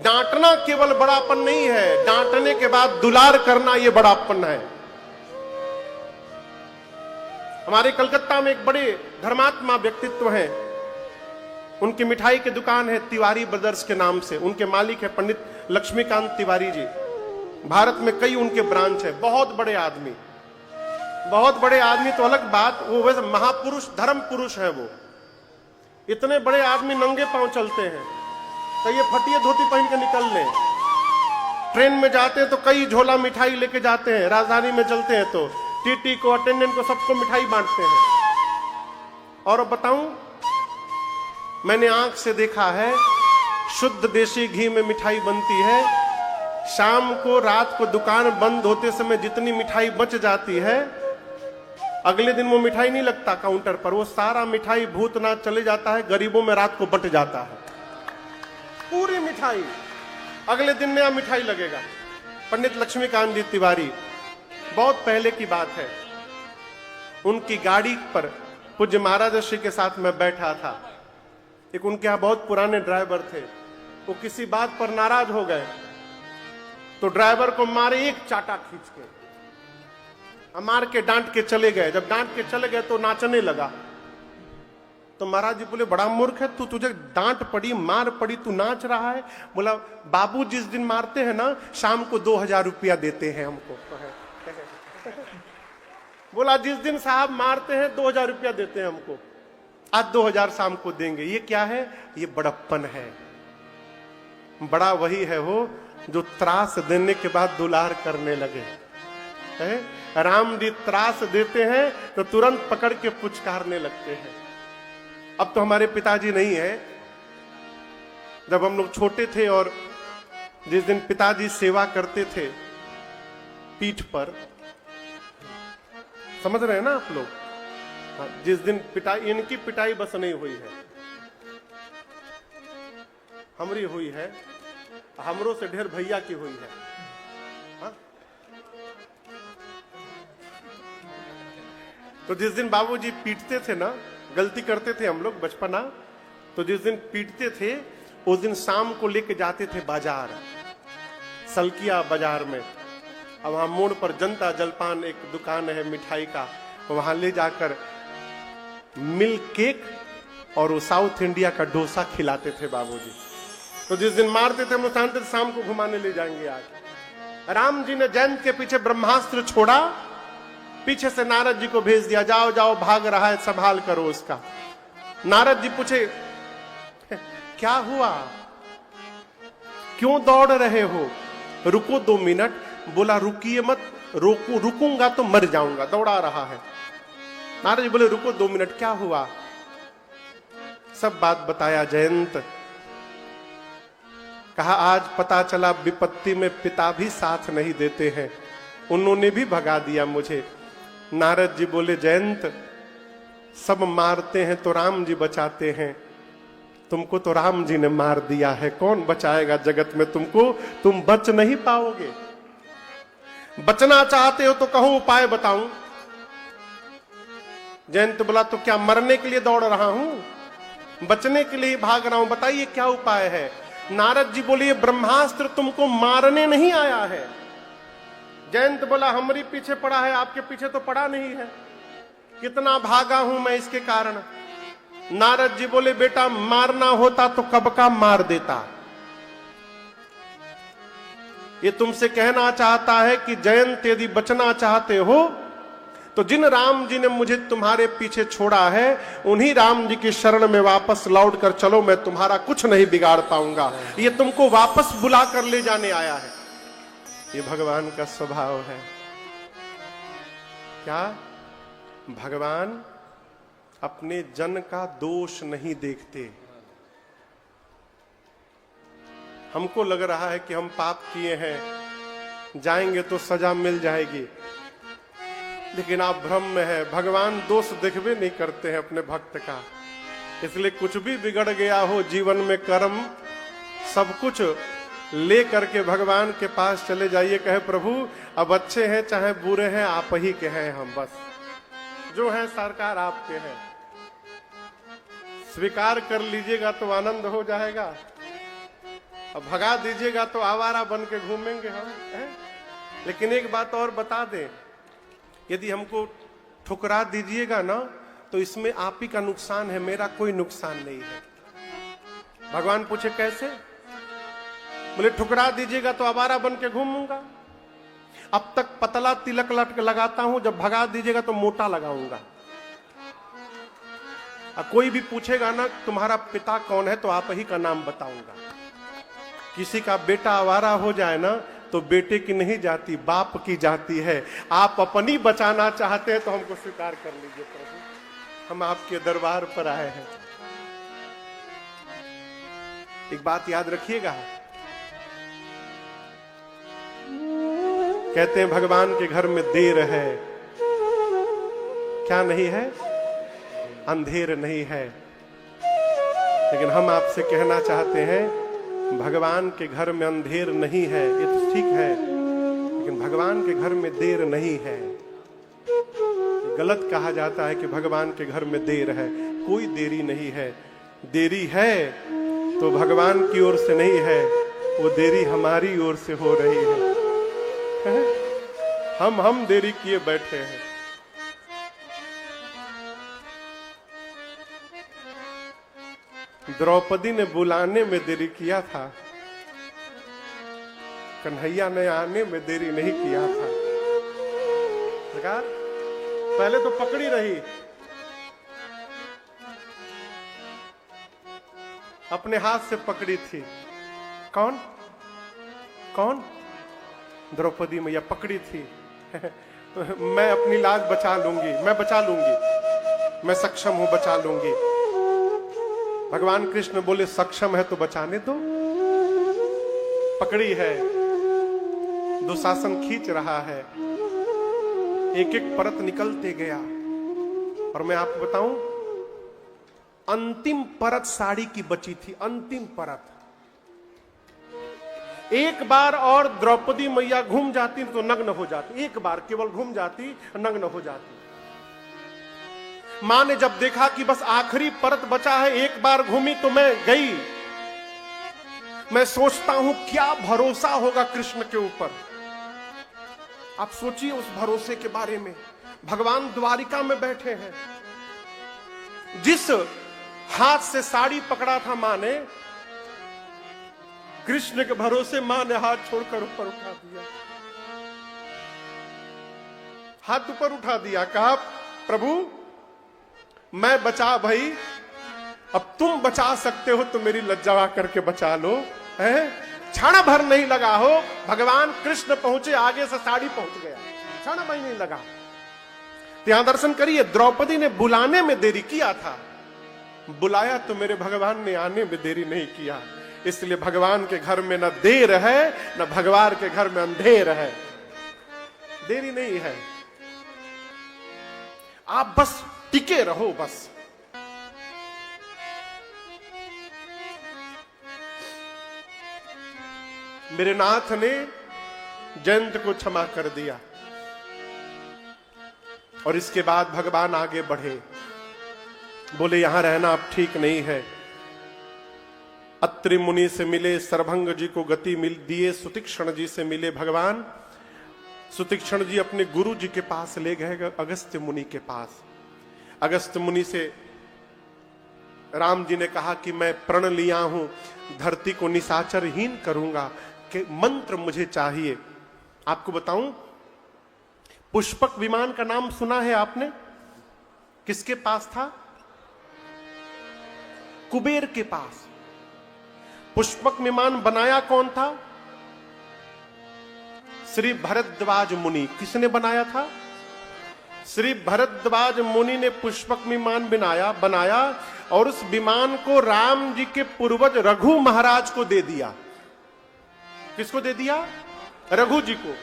डांटना केवल बड़ापन नहीं है, डांटने के बाद दुलार करना यह बड़ापन है। हमारे कलकत्ता में एक बड़े धर्मात्मा व्यक्तित्व हैं। उनकी मिठाई की दुकान है तिवारी ब्रदर्स के नाम से। उनके मालिक है पंडित लक्ष्मीकांत तिवारी जी। भारत में कई उनके ब्रांच है। बहुत बड़े आदमी, बहुत बड़े आदमी तो अलग बात, वो वैसे महापुरुष, धर्म पुरुष है वो। इतने बड़े आदमी नंगे पांव चलते हैं, तो ये फटिए धोती पहन के निकल लें। ट्रेन में जाते हैं तो कई झोला मिठाई लेके जाते हैं, राजधानी में चलते हैं तो टीटी को, अटेंडेंट को, सबको मिठाई बांटते हैं। और अब बताऊं, मैंने आंख से देखा है, शुद्ध देसी घी में मिठाई बनती है। शाम को, रात को दुकान बंद होते समय जितनी मिठाई बच जाती है, अगले दिन वो मिठाई नहीं लगता काउंटर पर, वो सारा मिठाई भूतनाथ चले जाता है, गरीबों में रात को बंट जाता है पूरी मिठाई। अगले दिन नया मिठाई लगेगा। पंडित लक्ष्मीकांत जी तिवारी, बहुत पहले की बात है, उनकी गाड़ी पर पूज्य महाराज श्री के साथ मैं बैठा था। एक उनके यहां बहुत पुराने ड्राइवर थे, वो किसी बात पर नाराज हो गए तो ड्राइवर को मारे एक चाटा खींच के, मार के डांट के चले गए। जब डांट के चले गए तो नाचने लगा। तो महाराज जी बोले, बड़ा मूर्ख है तू, तुझे डांट पड़ी, मार पड़ी, तू नाच रहा है। बोला, बाबू जिस दिन मारते हैं ना, शाम को 2000 रुपया देते हैं हमको। बोला, जिस दिन साहब मारते हैं 2000 रुपया देते हैं हमको, आज 2000 शाम को देंगे। ये क्या है? ये बड़प्पन है। बड़ा वही है वो जो त्रास देने के बाद दुलार करने लगे। राम जी त्रास देते हैं तो तुरंत पकड़ के पुचकारने लगते हैं। अब तो हमारे पिताजी नहीं है। जब हम लोग छोटे थे और जिस दिन पिताजी सेवा करते थे पीठ पर, समझ रहे हैं ना आप लोग, जिस दिन पिटाई, इनकी पिटाई बस नहीं हुई है, हमारी हुई है, हमरों से ढेर भैया की हुई है। हाँ? तो जिस दिन बाबूजी पीटते थे ना, गलती करते थे हम लोग बचपना, तो जिस दिन पीटते थे उस दिन शाम को लेके जाते थे बाजार, सलकिया बाजार में। अब वहां मोड़ पर जनता जलपान एक दुकान है मिठाई का, वहां ले जाकर मिल्क केक और वो साउथ इंडिया का डोसा खिलाते थे बाबूजी। तो जिस दिन मारते थे हम लोग जानते थे शाम को घुमाने ले जाएंगे आगे। राम जी ने जयंत के पीछे ब्रह्मास्त्र छोड़ा, पीछे से नारद जी को भेज दिया, जाओ जाओ भाग रहा है, संभाल करो उसका। नारद जी पूछे, क्या हुआ, क्यों दौड़ रहे हो? रुको 2 मिनट। बोला, रुकिए मत, रुकूंगा तो मर जाऊंगा, दौड़ा रहा है। नारद जी बोले, रुको 2 मिनट, क्या हुआ? सब बात बताया जयंत। कहा, आज पता चला विपत्ति में पिता भी साथ नहीं देते हैं, उन्होंने भी भगा दिया मुझे। नारद जी बोले, जयंत, सब मारते हैं तो राम जी बचाते हैं, तुमको तो राम जी ने मार दिया है, कौन बचाएगा जगत में तुमको? तुम बच नहीं पाओगे। बचना चाहते हो तो कहो उपाय बताऊं। जयंत बोला, तो क्या मरने के लिए दौड़ रहा हूं? बचने के लिए भाग रहा हूं, बताइए क्या उपाय है? नारद जी बोले, ये ब्रह्मास्त्र तुमको मारने नहीं आया है। जयंत बोला, हमारी पीछे पड़ा है, आपके पीछे तो पड़ा नहीं है, कितना भागा हूं मैं इसके कारण। नारद जी बोले, बेटा मारना होता तो कब का मार देता। ये तुमसे कहना चाहता है कि जयंत, यदि बचना चाहते हो तो जिन राम जी ने मुझे तुम्हारे पीछे छोड़ा है, उन्हीं राम जी की शरण में वापस लौट कर चलो, मैं तुम्हारा कुछ नहीं बिगाड़ पाऊंगा। ये तुमको वापस बुला कर ले जाने आया है। ये भगवान का स्वभाव है। क्या? भगवान अपने जन का दोष नहीं देखते। हमको लग रहा है कि हम पाप किए हैं, जाएंगे तो सजा मिल जाएगी, लेकिन आप भ्रम में है। भगवान दोष देखबे नहीं करते हैं अपने भक्त का। इसलिए कुछ भी बिगड़ गया हो जीवन में कर्म, सब कुछ ले करके भगवान के पास चले जाइए, कहे प्रभु अब अच्छे हैं चाहे बुरे हैं, आप ही के हैं, हम बस जो हैं सरकार आपके हैं, स्वीकार कर लीजिएगा तो आनंद हो जाएगा, अब भगा दीजिएगा तो आवारा बन के घूमेंगे हम, है? लेकिन एक बात और बता दें, यदि हमको ठुकरा दीजिएगा ना तो इसमें आप ही का नुकसान है, मेरा कोई नुकसान नहीं है। भगवान पूछे कैसे? बोले ठुकरा दीजिएगा तो आवारा बन के घूमूंगा। अब तक पतला तिलक लटक लगाता हूं, जब भगा दीजिएगा तो मोटा लगाऊंगा। अब कोई भी पूछेगा ना तुम्हारा पिता कौन है तो आप ही का नाम बताऊंगा। किसी का बेटा आवारा हो जाए ना तो बेटे की नहीं जाती, बाप की जाती है। आप अपनी बचाना चाहते हैं तो हमको स्वीकार कर लीजिए प्रभु, हम आपके दरबार पर आए हैं। एक बात याद रखिएगा, कहते हैं भगवान के घर में देर है, क्या नहीं है? अंधेर नहीं है। लेकिन हम आपसे कहना चाहते हैं भगवान के घर में अंधेर नहीं है, ये तो ठीक है, लेकिन भगवान के घर में देर नहीं है। गलत कहा जाता है कि भगवान के घर में देर है, कोई देरी नहीं है। देरी है तो भगवान की ओर से नहीं है, वो देरी हमारी ओर से हो रही है। हम देरी किए बैठे हैं। द्रौपदी ने बुलाने में देरी किया था, कन्हैया ने आने में देरी नहीं किया था। सरकार पहले तो पकड़ी रही, अपने हाथ से पकड़ी थी। कौन कौन? द्रौपदी मैया पकड़ी थी। मैं अपनी लाज बचा लूंगी, मैं बचा लूंगी, मैं सक्षम हूं, बचा लूंगी। भगवान कृष्ण बोले सक्षम है तो बचाने दो। पकड़ी है, दुशासन खींच रहा है, एक एक परत निकलते गया। और मैं आपको बताऊं, अंतिम परत साड़ी की बची थी, अंतिम परत। एक बार और द्रौपदी मैया घूम जाती तो नग्न हो जाती, एक बार केवल घूम जाती, नग्न हो जाती। मां ने जब देखा कि बस आखिरी परत बचा है, एक बार घूमी तो मैं गई। मैं सोचता हूं क्या भरोसा होगा कृष्ण के ऊपर। आप सोचिए उस भरोसे के बारे में। भगवान द्वारिका में बैठे हैं, जिस हाथ से साड़ी पकड़ा था मां ने, कृष्ण के भरोसे मां ने हाथ छोड़कर ऊपर उठा दिया, हाथ ऊपर उठा दिया। कहा प्रभु मैं बचा भाई, अब तुम बचा सकते हो तो मेरी लज्जा करके बचा लो। है क्षण भर नहीं लगा हो, भगवान कृष्ण पहुंचे, आगे से साड़ी पहुंच गया, क्षण भर नहीं लगा। यहां दर्शन करिए, द्रौपदी ने बुलाने में देरी किया था, बुलाया तो मेरे भगवान ने आने में देरी नहीं किया। इसलिए भगवान के घर में न देर है, न भगवान के घर में अंधेर है, देरी नहीं है। आप बस टिके रहो, बस। मेरे नाथ ने जयंत को क्षमा कर दिया और इसके बाद भगवान आगे बढ़े, बोले यहां रहना अब ठीक नहीं है। अत्रि मुनि से मिले, सरभंग जी को गति मिल दिए, सुतीक्षण जी से मिले भगवान। सुतीक्षण जी अपने गुरु जी के पास ले गए, अगस्त्य मुनि के पास। अगस्त्य मुनि से राम जी ने कहा कि मैं प्रण लिया हूं, धरती को निशाचरहीन करूंगा, कि मंत्र मुझे चाहिए। आपको बताऊं, पुष्पक विमान का नाम सुना है आपने? किसके पास था? कुबेर के पास। पुष्पक विमान बनाया कौन था? श्री भरद्वाज मुनि। किसने बनाया था? श्री भरद्वाज मुनि ने पुष्पक विमान बनाया और उस विमान को राम जी के पूर्वज रघु महाराज को दे दिया। किसको दे दिया? रघु जी को।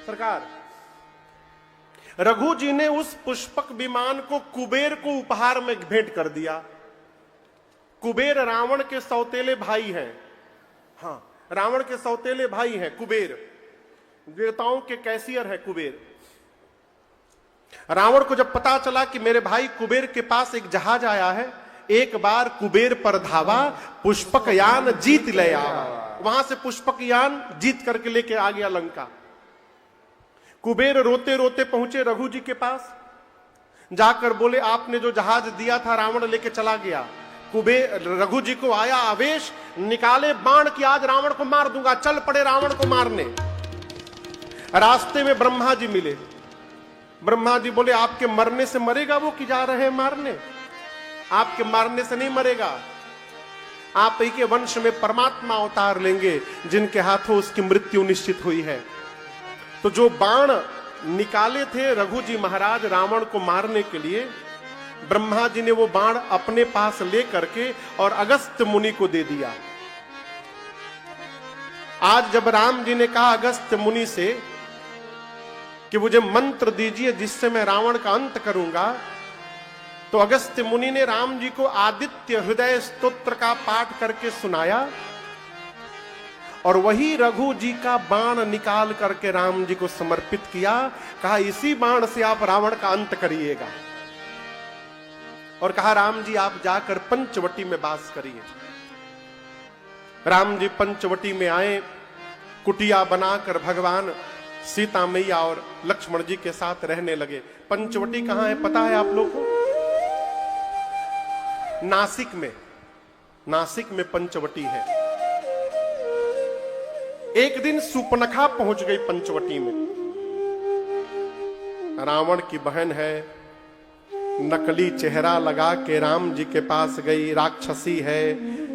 सरकार, रघु जी ने उस पुष्पक विमान को कुबेर को उपहार में भेंट कर दिया। कुबेर रावण के सौतेले भाई हैं। हाँ, रावण के सौतेले भाई हैं कुबेर, देवताओं के कैशियर है कुबेर। रावण को जब पता चला कि मेरे भाई कुबेर के पास एक जहाज आया है, एक बार कुबेर पर धावा, पुष्पक यान जीत ले आवा। वहां से पुष्पक यान जीत करके लेके आ गया लंका। कुबेर रोते रोते पहुंचे रघु जी के पास, जाकर बोले आपने जो जहाज दिया था रावण लेके चला गया। कुबेर रघु जी को आया आवेश, निकाले बाण कि आज रावण को मार दूंगा, चल पड़े रावण को मारने। रास्ते में ब्रह्मा जी मिले। ब्रह्मा जी बोले आपके मरने से मरेगा वो कि जा रहे हैं मारने? आपके मारने से नहीं मरेगा, आप ही के वंश में परमात्मा अवतार लेंगे जिनके हाथों उसकी मृत्यु निश्चित हुई है। तो जो बाण निकाले थे रघु जी महाराज रावण को मारने के लिए, ब्रह्मा जी ने वो बाण अपने पास ले करके और अगस्त्य मुनि को दे दिया। आज जब राम जी ने कहा अगस्त्य मुनि से कि मुझे मंत्र दीजिए जिससे मैं रावण का अंत करूंगा, तो अगस्त्य मुनि ने राम जी को आदित्य हृदय स्तोत्र का पाठ करके सुनाया और वही रघु जी का बाण निकाल करके राम जी को समर्पित किया। कहा इसी बाण से आप रावण का अंत करिएगा, और कहा राम जी आप जाकर पंचवटी में वास करिए। राम जी पंचवटी में आए, कुटिया बनाकर भगवान सीता मैया और लक्ष्मण जी के साथ रहने लगे। पंचवटी कहां है पता है आप लोग को? नासिक में, नासिक में पंचवटी है। एक दिन सुपनखा पहुंच गई पंचवटी में। रावण की बहन है, नकली चेहरा लगा के राम जी के पास गई, राक्षसी है,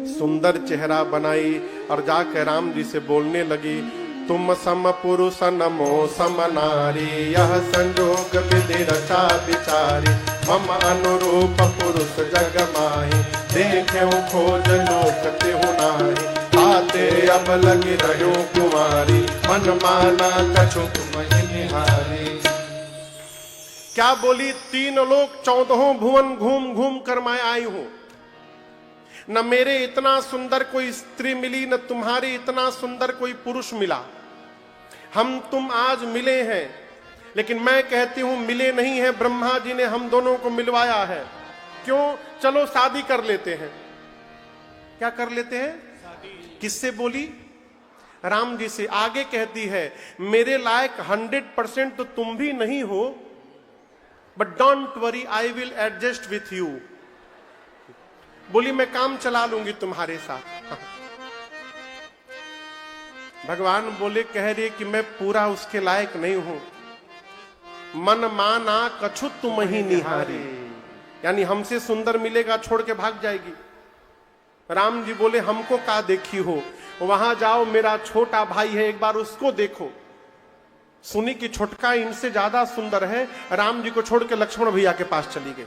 सुंदर चेहरा बनाई और जाकर राम जी से बोलने लगी, तुम सम पुरुष नमो सम नारी, यह संजोग विधि रचा विचारी, मम अनुरूप पुरुष जग माही, देखे खोज लोक तिहु नाही, आते अब लगी रहो कुमारी, मन माना कछु तुम ही निहारी। क्या बोली? 3 लोक 14 भुवन घूम घूम कर मैं आई हूं, न मेरे इतना सुंदर कोई स्त्री मिली, न तुम्हारे इतना सुंदर कोई पुरुष मिला। हम तुम आज मिले हैं, लेकिन मैं कहती हूं मिले नहीं है, ब्रह्मा जी ने हम दोनों को मिलवाया है। क्यों? चलो शादी कर लेते हैं। क्या कर लेते हैं? किससे बोली? राम जी से। आगे कहती है मेरे लायक 100% तो तुम भी नहीं हो, but don't worry I will adjust with you. बोली मैं काम चला लूंगी तुम्हारे साथ। भगवान बोले, कह रहे कि मैं पूरा उसके लायक नहीं हूं। मन माना कछु तुम ही निहारी, यानी हमसे सुंदर मिलेगा छोड़ के भाग जाएगी। राम जी बोले हमको का देखी हो, वहां जाओ, मेरा छोटा भाई है, एक बार उसको देखो। सुनी कि छोटका इनसे ज्यादा सुंदर है, राम जी को छोड़ के लक्ष्मण भैया के पास चली गई।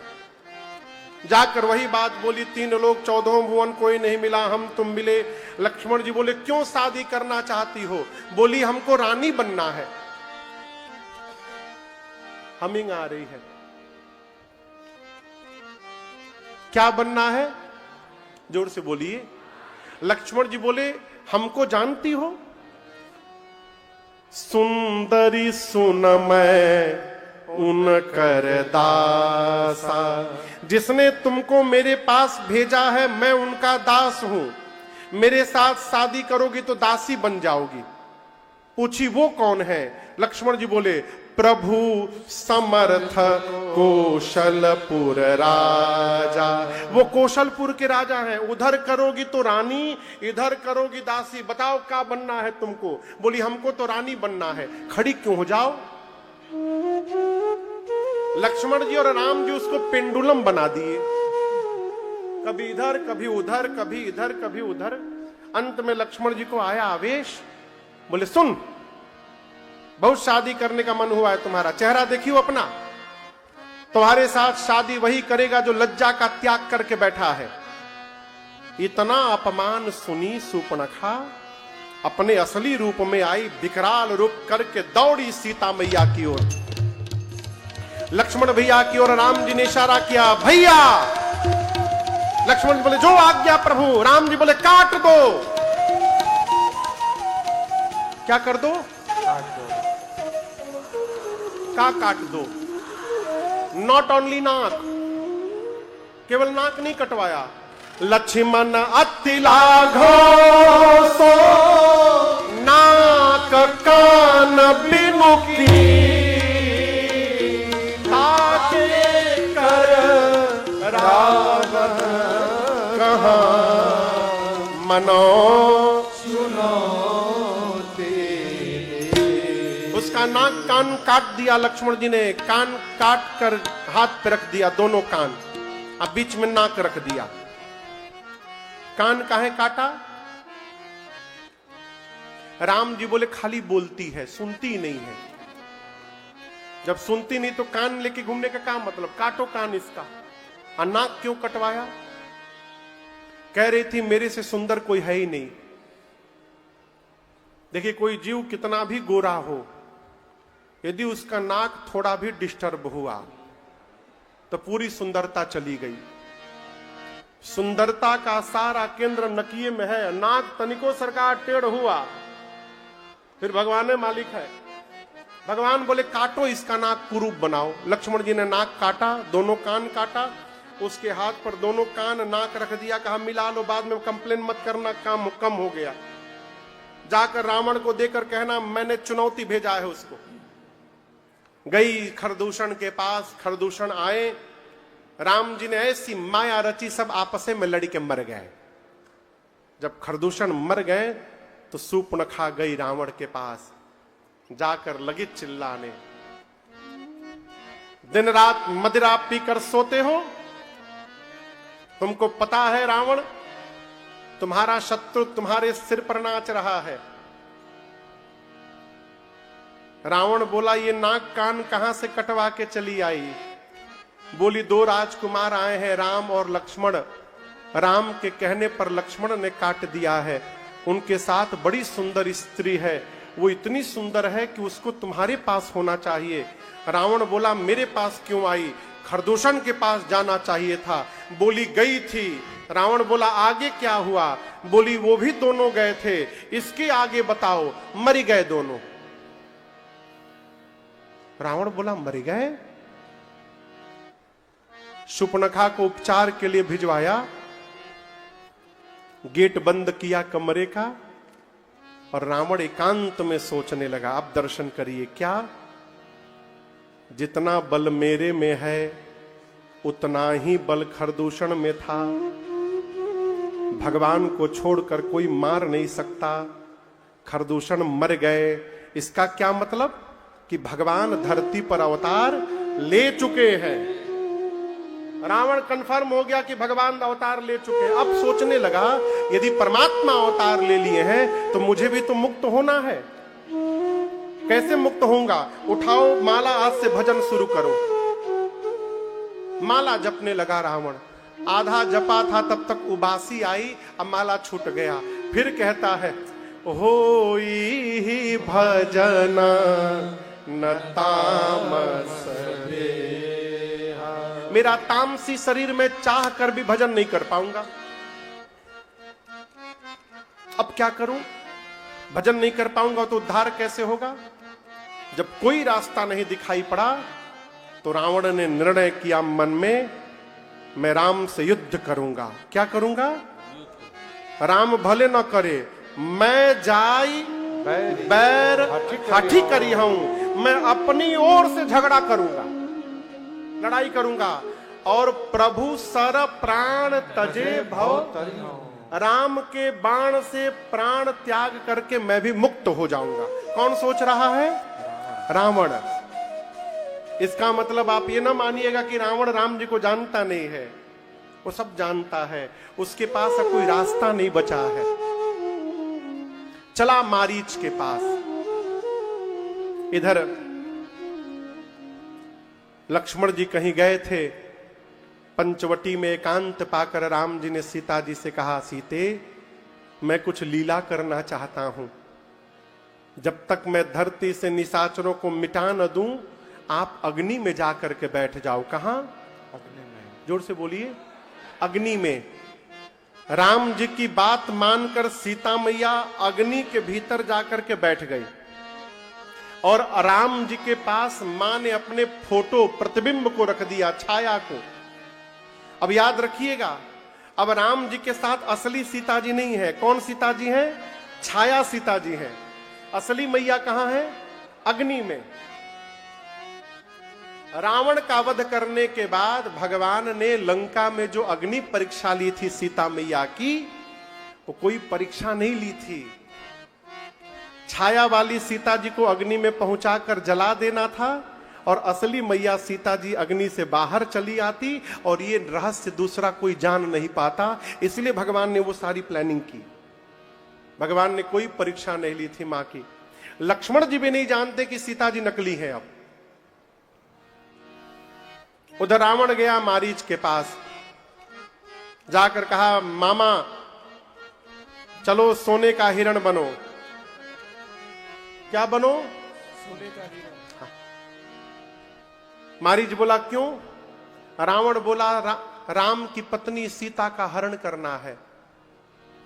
जाकर वही बात बोली, 3 लोग 14 भुवन कोई नहीं मिला, हम तुम मिले। लक्ष्मण जी बोले क्यों शादी करना चाहती हो? बोली हमको रानी बनना है। हमिंग आ रही है। क्या बनना है? जोर से बोलिए। लक्ष्मण जी बोले हमको जानती हो? सुंदरी सुन मैं उनकर दासा, जिसने तुमको मेरे पास भेजा है मैं उनका दास हूं। मेरे साथ शादी करोगी तो दासी बन जाओगी। पूछी वो कौन है? लक्ष्मण जी बोले प्रभु समर्थ कौशलपुर राजा। वो कौशलपुर के राजा हैं। उधर करोगी तो रानी, इधर करोगी दासी। बताओ क्या बनना है तुमको? बोली हमको तो रानी बनना है। खड़ी क्यों हो जाओ। लक्ष्मण जी और राम जी उसको पेंडुलम बना दिए, कभी इधर कभी उधर, कभी इधर कभी उधर। अंत में लक्ष्मण जी को आया आवेश। बोले सुन, बहुत शादी करने का मन हुआ है तुम्हारा, चेहरा देखियो अपना। तुम्हारे साथ शादी वही करेगा जो लज्जा का त्याग करके बैठा है। इतना अपमान सुनी सूर्पणखा अपने असली रूप में आई, विकराल रूप करके दौड़ी सीता मैया की ओर। लक्ष्मण भैया की ओर राम जी ने इशारा किया, भैया। लक्ष्मण जी बोले जो आज्ञा प्रभु। राम जी बोले काट दो। क्या कर दो? काट दो। का काट दो? नॉट ओनली नाक, केवल नाक नहीं कटवाया। लक्ष्मण अति लाघो सो नाक कान बिनु की, ताके कर रावण कहाँ मनो सुनो तेरे। उसका नाक कान काट दिया लक्ष्मण जी ने। कान काट कर हाथ पे रख दिया, दोनों कान, अब बीच में नाक रख दिया। कान काहे काटा? राम जी बोले खाली बोलती है, सुनती नहीं है। जब सुनती नहीं तो कान लेके घूमने का क्या मतलब? काटो कान इसका। और नाक क्यों कटवाया? कह रही थी मेरे से सुंदर कोई है ही नहीं। देखिए, कोई जीव कितना भी गोरा हो, यदि उसका नाक थोड़ा भी डिस्टर्ब हुआ तो पूरी सुंदरता चली गई। सुंदरता का सारा केंद्र नकिए में है। नाक तनिको सरकार टेढ़ हुआ फिर भगवान ने मालिक है। भगवान बोले काटो इसका नाक, कुरूप बनाओ। लक्ष्मण जी ने नाक काटा, दोनों कान काटा, उसके हाथ पर दोनों कान नाक रख दिया, कहा मिला लो, बाद में कंप्लेन मत करना, काम कम हो गया। जाकर रावण को देकर कहना मैंने चुनौती भेजा है उसको। गई खरदूषण के पास, खरदूषण आए, राम जी ने ऐसी माया रची, सब आपस में लड़ के मर गए। जब खरदूषण मर गए तो सूर्पनखा गई रावण के पास, जाकर लगी चिल्लाने, दिन रात मदिरा पीकर सोते हो? तुमको पता है रावण, तुम्हारा शत्रु तुम्हारे सिर पर नाच रहा है। रावण बोला ये नाक कान कहां से कटवा के चली आई? बोली दो राजकुमार आए हैं, राम और लक्ष्मण। राम के कहने पर लक्ष्मण ने काट दिया है। उनके साथ बड़ी सुंदर स्त्री है, वो इतनी सुंदर है कि उसको तुम्हारे पास होना चाहिए। रावण बोला मेरे पास क्यों आई? खरदूषण के पास जाना चाहिए था। बोली गई थी। रावण बोला आगे क्या हुआ? बोली वो भी दोनों गए थे। इसके आगे बताओ। मर गए दोनों। रावण बोला मर गए? शूर्पणखा को उपचार के लिए भिजवाया, गेट बंद किया कमरे का, और रावण एकांत में सोचने लगा। अब दर्शन करिए, क्या जितना बल मेरे में है उतना ही बल खरदूषण में था। भगवान को छोड़कर कोई मार नहीं सकता। खरदूषण मर गए, इसका क्या मतलब? कि भगवान धरती पर अवतार ले चुके हैं। रावण कंफर्म हो गया कि भगवान अवतार ले चुके हैं। अब सोचने लगा यदि परमात्मा अवतार ले लिए हैं तो मुझे भी तो मुक्त होना है। कैसे मुक्त होऊंगा? उठाओ माला, आज से भजन शुरू करो। माला जपने लगा रावण। आधा जपा था तब तक उबासी आई, अब माला छूट गया। फिर कहता है होई भजन न तामस देहा। मेरा तामसी शरीर में चाह कर भी भजन नहीं कर पाऊंगा। अब क्या करूं? भजन नहीं कर पाऊंगा तो उद्धार कैसे होगा? जब कोई रास्ता नहीं दिखाई पड़ा तो रावण ने निर्णय किया मन में, मैं राम से युद्ध करूंगा। क्या करूंगा? राम भले न करे, मैं जाई बैर हाथी करी हूं, मैं अपनी ओर से झगड़ा करूंगा, लड़ाई करूंगा। और प्रभु सर प्राण तजे भव, राम के बाण से प्राण त्याग करके मैं भी मुक्त हो जाऊंगा। कौन सोच रहा है? रावण। इसका मतलब आप ये ना मानिएगा कि रावण राम जी को जानता नहीं है, वो सब जानता है। उसके पास अब कोई रास्ता नहीं बचा है। चला मारीच के पास। इधर लक्ष्मण जी कहीं गए थे, पंचवटी में एकांत पाकर राम जी ने सीता जी से कहा सीते मैं कुछ लीला करना चाहता हूं, जब तक मैं धरती से निशाचरों को मिटा न दूं आप अग्नि में जाकर के बैठ जाओ। कहां? अग्नि में। जोर से बोलिए। अग्नि में। राम जी की बात मानकर सीता मैया अग्नि के भीतर जाकर के बैठ गई और राम जी के पास मां ने अपने फोटो प्रतिबिंब को रख दिया, छाया को। अब याद रखिएगा, अब राम जी के साथ असली सीता जी नहीं है। कौन सीता जी है? छाया सीता जी है। असली मैया कहां है? अग्नि में। रावण का वध करने के बाद भगवान ने लंका में जो अग्नि परीक्षा ली थी सीता मैया की, वो कोई परीक्षा नहीं ली थी। छाया वाली सीता जी को अग्नि में पहुंचाकर जला देना था और असली मैया सीता जी अग्नि से बाहर चली आती और ये रहस्य दूसरा कोई जान नहीं पाता। इसलिए भगवान ने वो सारी प्लानिंग की। भगवान ने कोई परीक्षा नहीं ली थी मां की। लक्ष्मण जी भी नहीं जानते कि सीता जी नकली है। अब उधर रावण गया मारीच के पास, जाकर कहा मामा चलो सोने का हिरण बनो। क्या बनो? सोने का हिरण। हाँ। मारीच बोला क्यों? रावण बोला राम की पत्नी सीता का हरण करना है।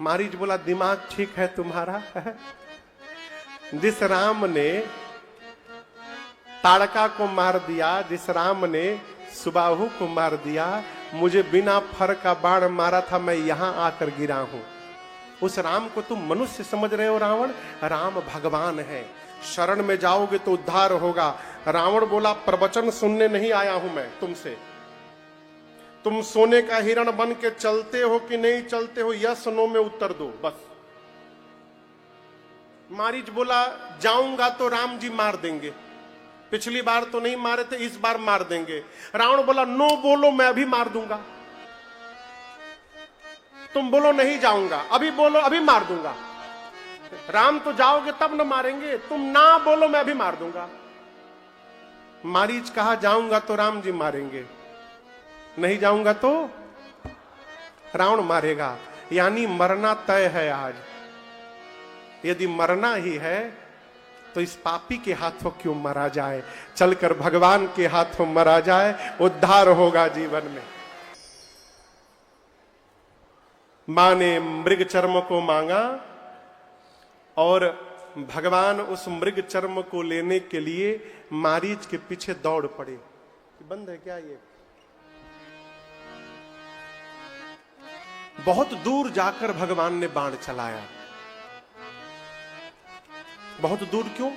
मारीच बोला दिमाग ठीक है तुम्हारा? जिस राम ने ताड़का को मार दिया, जिस राम ने सुबाहु को मार दिया, मुझे बिना फर का बाण मारा था, मैं यहां आकर गिरा हूं। उस राम को तुम मनुष्य समझ रहे हो रावण? राम भगवान है, शरण में जाओगे तो उद्धार होगा। रावण बोला प्रवचन सुनने नहीं आया हूं मैं तुमसे। तुम सोने का हिरण बन के चलते हो कि नहीं चलते हो, यस नो में उत्तर दो बस। मारीच बोला जाऊंगा तो राम जी मार देंगे, पिछली बार तो नहीं मारे थे, इस बार मार देंगे। रावण बोला नो बोलो मैं अभी मार दूंगा। तुम बोलो नहीं जाऊंगा, अभी बोलो अभी मार दूंगा। राम तो जाओगे तब न मारेंगे, तुम ना बोलो मैं अभी मार दूंगा। मारीच कहा जाऊंगा तो राम जी मारेंगे, नहीं जाऊंगा तो रावण मारेगा। यानी मरना तय है आज। यदि मरना ही है तो इस पापी के हाथों क्यों मरा जाए, चलकर भगवान के हाथों मरा जाए, उद्धार होगा जीवन में। मां ने मृग चर्म को मांगा और भगवान उस मृग चर्म को लेने के लिए मारीच के पीछे दौड़ पड़े। बंद है क्या ये? बहुत दूर जाकर भगवान ने बाण चलाया। बहुत दूर क्यों?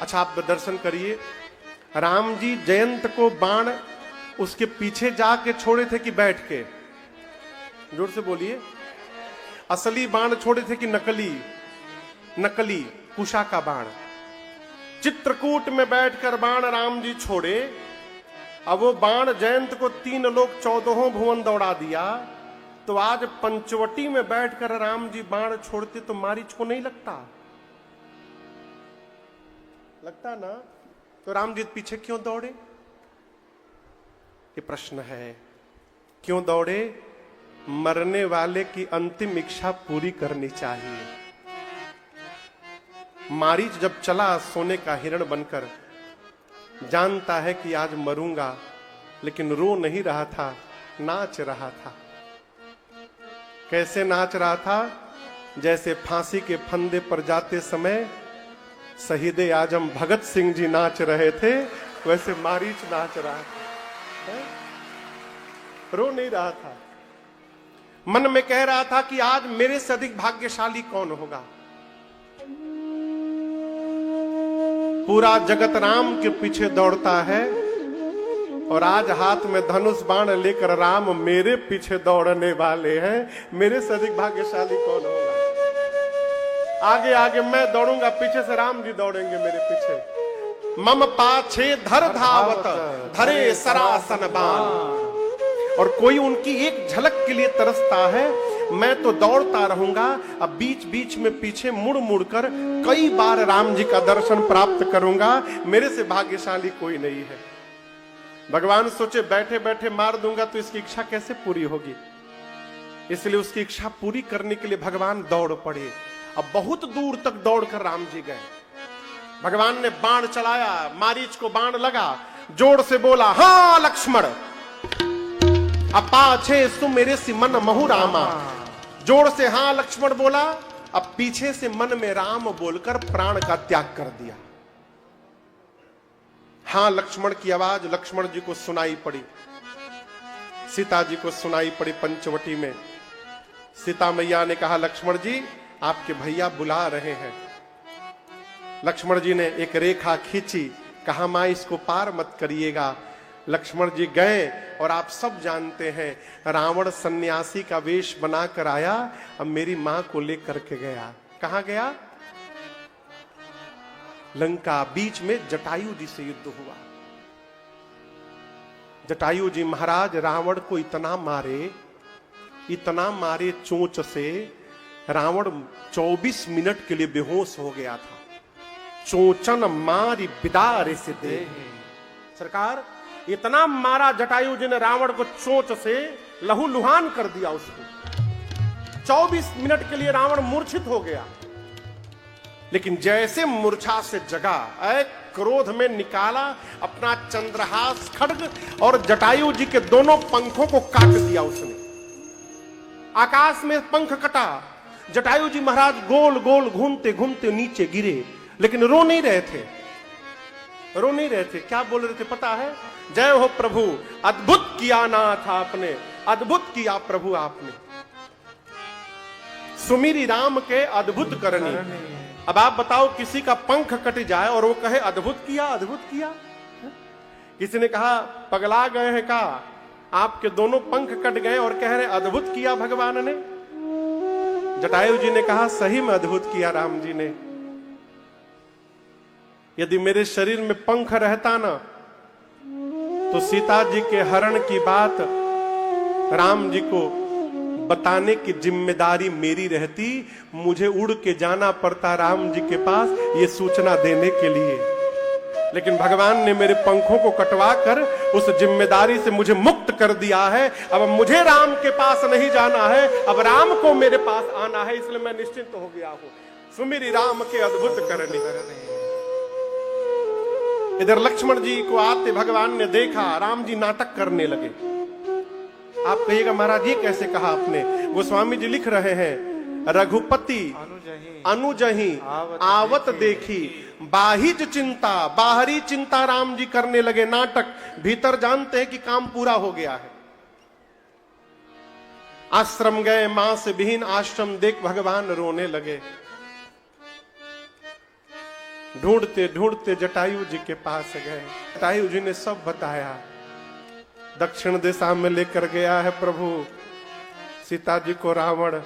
अच्छा आप दर्शन करिए, राम जी जयंत को बाण उसके पीछे जाके छोड़े थे कि बैठ के? जोर से बोलिए। असली बाण छोड़े थे कि नकली? नकली कुशा का बाण। चित्रकूट में बैठकर बाण राम जी छोड़े। अब वो बाण जयंत को 3 लोक 14 भुवन दौड़ा दिया। तो आज पंचवटी में बैठकर राम जी बाण छोड़ते तो मारीच को नहीं लगता? लगता ना? तो राम जी पीछे क्यों दौड़े? ये प्रश्न है। क्यों दौड़े? मरने वाले की अंतिम इच्छा पूरी करनी चाहिए। मारीच जब चला सोने का हिरण बनकर, जानता है कि आज मरूंगा, लेकिन रो नहीं रहा था, नाच रहा था। कैसे नाच रहा था? जैसे फांसी के फंदे पर जाते समय शहीद आजम भगत सिंह जी नाच रहे थे, वैसे मारीच नाच रहा था। रो नहीं रहा था, मन में कह रहा था कि आज मेरे से अधिक भाग्यशाली कौन होगा। पूरा जगत राम के पीछे दौड़ता है और आज हाथ में धनुष बाण लेकर राम मेरे पीछे दौड़ने वाले हैं। मेरे से अधिक भाग्यशाली कौन होगा? आगे आगे मैं दौड़ूंगा, पीछे से राम जी दौड़ेंगे मेरे पीछे। मम पाछे धर धावत धरे सरासन बाण। और कोई उनकी एक झलक के लिए तरसता है, मैं तो दौड़ता रहूंगा। अब बीच बीच में पीछे मुड़ मुड़ कर कई बार राम जी का दर्शन प्राप्त करूंगा। मेरे से भाग्यशाली कोई नहीं है। भगवान सोचे बैठे बैठे मार दूंगा तो इसकी इच्छा कैसे पूरी होगी, इसलिए उसकी इच्छा पूरी करने के लिए भगवान दौड़ पड़े। अब बहुत दूर तक दौड़कर राम जी गए। भगवान ने बाण चलाया, मारीच को बाण लगा, जोर से बोला हाँ लक्ष्मण अपाछे सुमेरे सी मन महु रामा। जोर से हाँ लक्ष्मण बोला। अब पीछे से मन में राम बोलकर प्राण का त्याग कर दिया। हाँ लक्ष्मण की आवाज लक्ष्मण जी को सुनाई पड़ी, सीता जी को सुनाई पड़ी पंचवटी में। सीता मैया ने कहा लक्ष्मण जी आपके भैया बुला रहे हैं। लक्ष्मण जी ने एक रेखा खींची, कहा मां इसको पार मत करिएगा। लक्ष्मण जी गए और आप सब जानते हैं रावण सन्यासी का वेश बनाकर आया। अब मेरी मां को लेकर के गया। कहां गया? लंका, बीच में जटायु जी से युद्ध हुआ। जटायु जी महाराज रावण को इतना मारे चोंच से, रावण 24 मिनट के लिए बेहोश हो गया था। चोंचन मारी बिदारे से दे। सरकार, इतना मारा जटायु जी ने रावण को चोंच से, लहू लुहान कर दिया उसको। 24 मिनट के लिए रावण मूर्छित हो गया। लेकिन जैसे मूर्छा से जगा, क्रोध में निकाला अपना चंद्रहास खड्ग और जटायु जी के दोनों पंखों को काट दिया उसने। आकाश में पंख कटा। जटायु जी महाराज गोल गोल घूमते घूमते नीचे गिरे, लेकिन रो नहीं रहे थे। क्या बोल रहे थे पता है? जय हो प्रभु, अद्भुत किया नाथ आपने, अद्भुत किया प्रभु आपने, सुमिरी राम के अद्भुत करनी। अब आप बताओ, किसी का पंख कट जाए और वो कहे अद्भुत किया, अद्भुत किया। किसी ने कहा पगला गए हैं का, आपके दोनों पंख कट गए और कह रहे अद्भुत किया भगवान ने। जटायु जी ने कहा सही में अद्भुत किया राम जी ने। यदि मेरे शरीर में पंख रहता ना, तो सीता जी के हरण की बात राम जी को बताने की जिम्मेदारी मेरी रहती। मुझे उड़ के जाना पड़ता राम जी के पास ये सूचना देने के लिए। लेकिन भगवान ने मेरे पंखों को कटवा कर उस जिम्मेदारी से मुझे मुक्त कर दिया है। अब मुझे राम के पास नहीं जाना है, अब राम को मेरे पास आना है, इसलिए मैं निश्चिंत हो गया हूं। सुमिरी राम के अद्भुत करने। इधर लक्ष्मण जी को आते भगवान ने देखा, राम जी नाटक करने लगे। आप कहिएगा महाराज ये कैसे कहा आपने? गोस्वामी जी लिख रहे हैं, रघुपति अनुजही आवत देखी, बाहिज चिंता, बाहरी चिंता राम जी करने लगे, नाटक। भीतर जानते हैं कि काम पूरा हो गया है। आश्रम गए, मां से विहीन आश्रम देख भगवान रोने लगे। ढूंढते ढूंढते जटायु जी के पास गए। जटायु जी ने सब बताया। दक्षिण दिशा में लेकर गया है प्रभु सीता जी को रावण।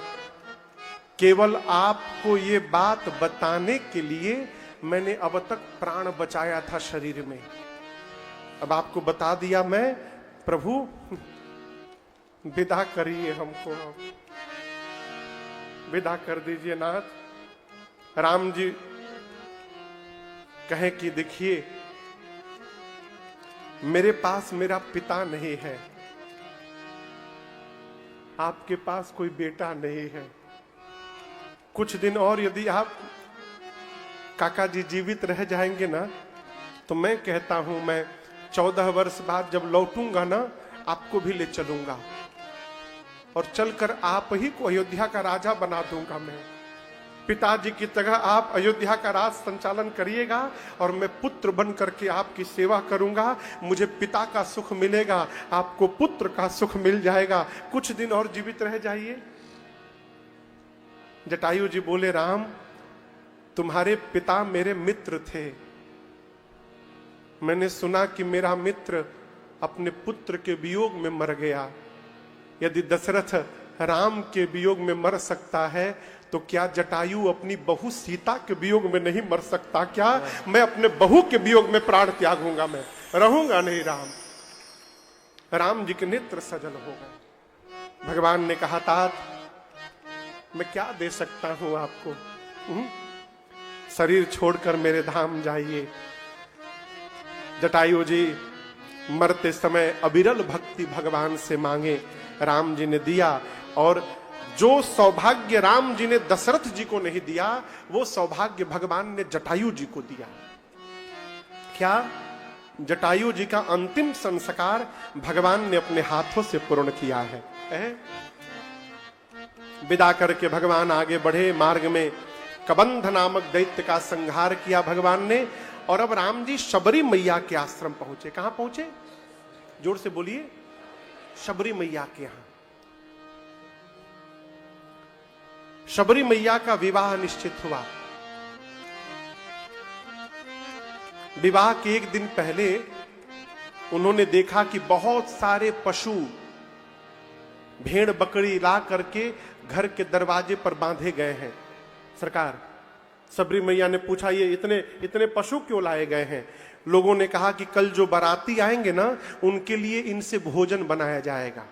केवल आपको ये बात बताने के लिए मैंने अब तक प्राण बचाया था शरीर में। अब आपको बता दिया मैं, प्रभु विदा करिए हमको, विदा कर दीजिए नाथ। राम जी कहे कि देखिए, मेरे पास मेरा पिता नहीं है, आपके पास कोई बेटा नहीं है। कुछ दिन और यदि आप काका जी जीवित रह जाएंगे ना, तो मैं कहता हूं मैं 14 वर्ष बाद जब लौटूंगा ना, आपको भी ले चलूंगा और चलकर आप ही को अयोध्या का राजा बना दूंगा। मैं पिताजी की तरह आप अयोध्या का राज संचालन करिएगा और मैं पुत्र बन करके आपकी सेवा करूंगा। मुझे पिता का सुख मिलेगा, आपको पुत्र का सुख मिल जाएगा। कुछ दिन और जीवित रह जाइए। जटायु जी बोले, राम तुम्हारे पिता मेरे मित्र थे। मैंने सुना कि मेरा मित्र अपने पुत्र के वियोग में मर गया। यदि दशरथ राम के वियोग में मर सकता है, तो क्या जटायु अपनी बहू सीता के वियोग में नहीं मर सकता? क्या मैं अपने बहू के वियोग में प्राण त्यागूंगा? मैं रहूंगा नहीं। राम जी के नेत्र सजल हो गए। भगवान ने कहा, तात मैं क्या दे सकता हूं आपको? शरीर छोड़कर मेरे धाम जाइए। जटायु जी मरते समय अविरल भक्ति भगवान से मांगे, राम जी ने दिया। और जो सौभाग्य राम जी ने दशरथ जी को नहीं दिया, वो सौभाग्य भगवान ने जटायु जी को दिया। क्या? जटायु जी का अंतिम संस्कार भगवान ने अपने हाथों से पूर्ण किया है। विदा करके भगवान आगे बढ़े। मार्ग में कबंध नामक दैत्य का संहार किया भगवान ने। और अब राम जी शबरी मैया के आश्रम पहुंचे। कहां पहुंचे? जोर से बोलिए। शबरी मैया के यहां। शबरी मैया का विवाह निश्चित हुआ। विवाह के एक दिन पहले उन्होंने देखा कि बहुत सारे पशु, भेड़ बकरी ला करके घर के दरवाजे पर बांधे गए हैं। सरकार, शबरी मैया ने पूछा, ये इतने इतने पशु क्यों लाए गए हैं? लोगों ने कहा कि कल जो बाराती आएंगे ना, उनके लिए इनसे भोजन बनाया जाएगा।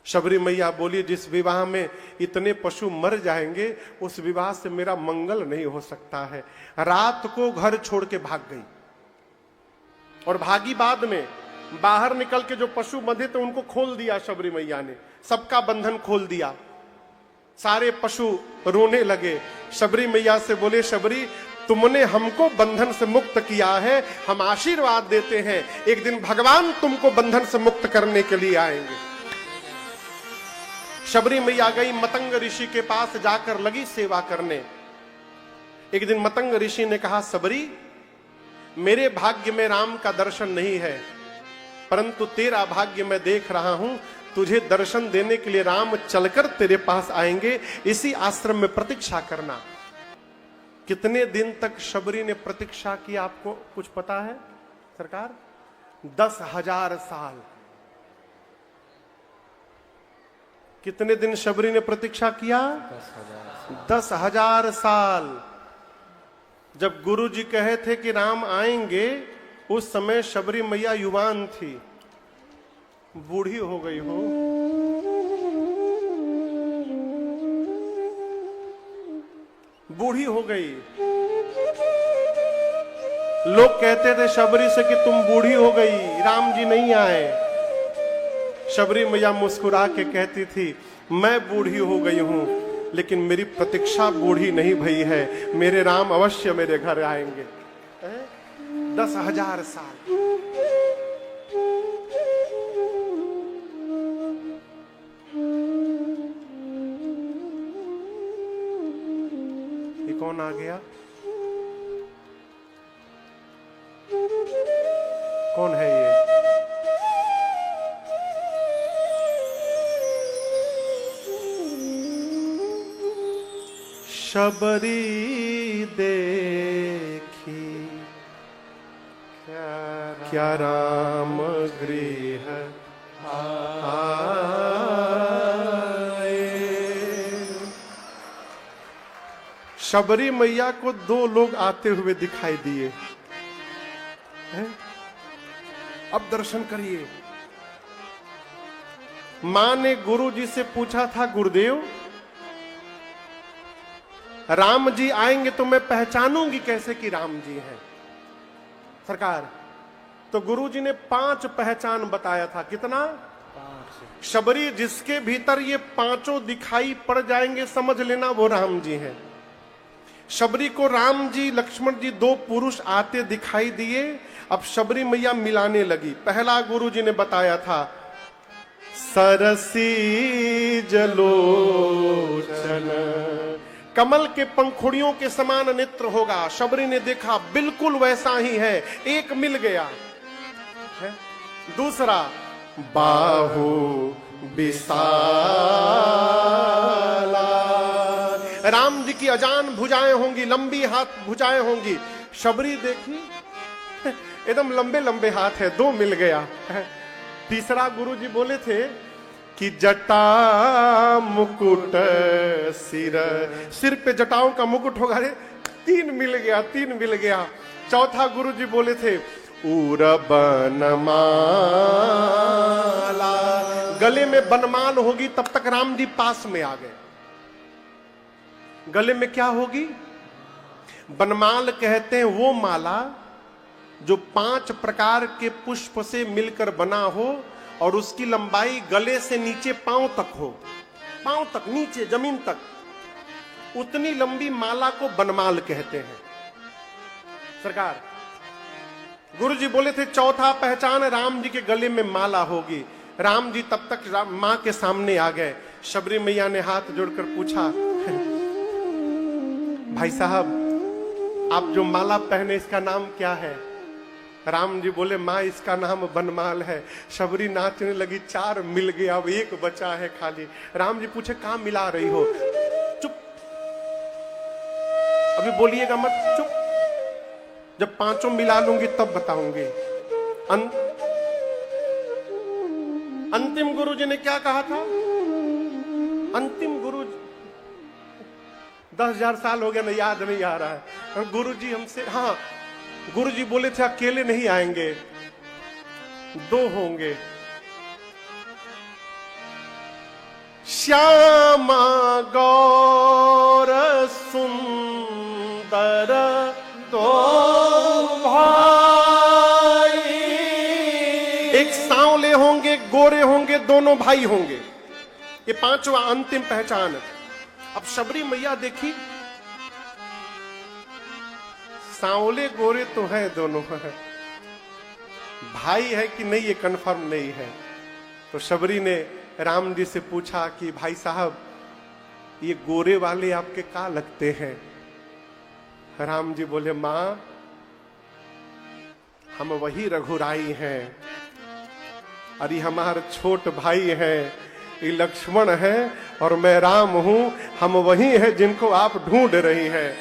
शबरी मैया बोली, जिस विवाह में इतने पशु मर जाएंगे, उस विवाह से मेरा मंगल नहीं हो सकता है। रात को घर छोड़ के भाग गई, और भागी बाद में बाहर निकल के जो पशु बंधे थे उनको खोल दिया शबरी मैया ने, सबका बंधन खोल दिया। सारे पशु रोने लगे। शबरी मैया से बोले, शबरी तुमने हमको बंधन से मुक्त किया है, हम आशीर्वाद देते हैं एक दिन भगवान तुमको बंधन से मुक्त करने के लिए आएंगे। शबरी मैया गई मतंग ऋषि के पास, जाकर लगी सेवा करने। एक दिन मतंग ऋषि ने कहा, शबरी मेरे भाग्य में राम का दर्शन नहीं है, परंतु तेरा भाग्य मैं देख रहा हूं, तुझे दर्शन देने के लिए राम चलकर तेरे पास आएंगे, इसी आश्रम में प्रतीक्षा करना। कितने दिन तक शबरी ने प्रतीक्षा की, आपको कुछ पता है सरकार? 10,000 साल। कितने दिन शबरी ने प्रतीक्षा किया? 10,000 साल। जब गुरु जी कहे थे कि राम आएंगे, उस समय शबरी मैया युवान थी, बूढ़ी हो गई हो। बूढ़ी हो गई। लोग कहते थे शबरी से कि तुम बूढ़ी हो गई, राम जी नहीं आए। शबरी मैया मुस्कुरा के कहती थी, मैं बूढ़ी हो गई हूं, लेकिन मेरी प्रतीक्षा बूढ़ी नहीं भई है, मेरे राम अवश्य मेरे घर आएंगे। 10,000 साल। ये कौन आ गया? कौन है ये? शबरी देखी क्या राम गृह आए। शबरी मैया को 2 लोग आते हुए दिखाई दिए। अब दर्शन करिए। मां ने गुरु जी से पूछा था, गुरुदेव राम जी आएंगे तो मैं पहचानूंगी कैसे कि राम जी हैं सरकार? तो गुरु जी ने 5 पहचान बताया था। कितना? 5। शबरी जिसके भीतर ये 5 दिखाई पड़ जाएंगे, समझ लेना वो राम जी हैं। शबरी को राम जी, लक्ष्मण जी 2 पुरुष आते दिखाई दिए। अब शबरी मैया मिलाने लगी। पहला गुरु जी ने बताया था, सरसी जलोचन, कमल के पंखुड़ियों के समान नेत्र होगा। शबरी ने देखा बिल्कुल वैसा ही है, एक मिल गया है। दूसरा, बाहु विशाला, राम जी की अजान भुजाएं होंगी, लंबी हाथ भुजाएं होंगी। शबरी देखी एकदम लंबे लंबे हाथ है, 2 मिल गया। तीसरा गुरु जी बोले थे कि जटा मुकुट सिर, सिर पे जटाओं का मुकुट होगा। रे 3 मिल गया, 3 मिल गया। चौथा गुरु जी बोले थे उर बनमाला, गले में बनमाल होगी। तब तक राम जी पास में आ गए। गले में क्या होगी? बनमाल कहते हैं वो माला जो 5 प्रकार के पुष्प से मिलकर बना हो और उसकी लंबाई गले से नीचे पांव तक हो, पांव तक नीचे जमीन तक, उतनी लंबी माला को बनमाल कहते हैं सरकार। गुरु जी बोले थे चौथा पहचान राम जी के गले में माला होगी। राम जी तब तक मां के सामने आ गए। शबरी मैया ने हाथ जोड़कर पूछा, भाई साहब आप जो माला पहने इसका नाम क्या है? राम जी बोले, मां इसका नाम बनमाल है। शबरी नाचने लगी, 4 मिल गया, अब 1 बचा है खाली। राम जी पूछे कहां मिला रही हो? चुप, अभी बोलिएगा मत, चुप। जब 5 मिला लूंगी तब बताऊंगी। अंतिम गुरु जी ने क्या कहा था? अंतिम गुरु 10,000 साल हो गया ना, याद नहीं आ रहा है। और गुरुजी हमसे, हाँ गुरुजी बोले थे अकेले नहीं आएंगे, 2 होंगे। श्यामा गौर सुंदर दो भाई, एक सांवले होंगे, एक गोरे होंगे, दोनों भाई होंगे। ये 5वां अंतिम पहचान। अब शबरी मैया देखी, सांवले गोरे तो हैं, दोनों हैं, भाई है कि नहीं ये कंफर्म नहीं है। तो शबरी ने राम जी से पूछा कि भाई साहब ये गोरे वाले आपके का लगते हैं? राम जी बोले, मां हम वही रघुराई हैं, अरे हमारे छोट भाई हैं, ये लक्ष्मण है और मैं राम हूं, हम वही हैं जिनको आप ढूंढ रही हैं।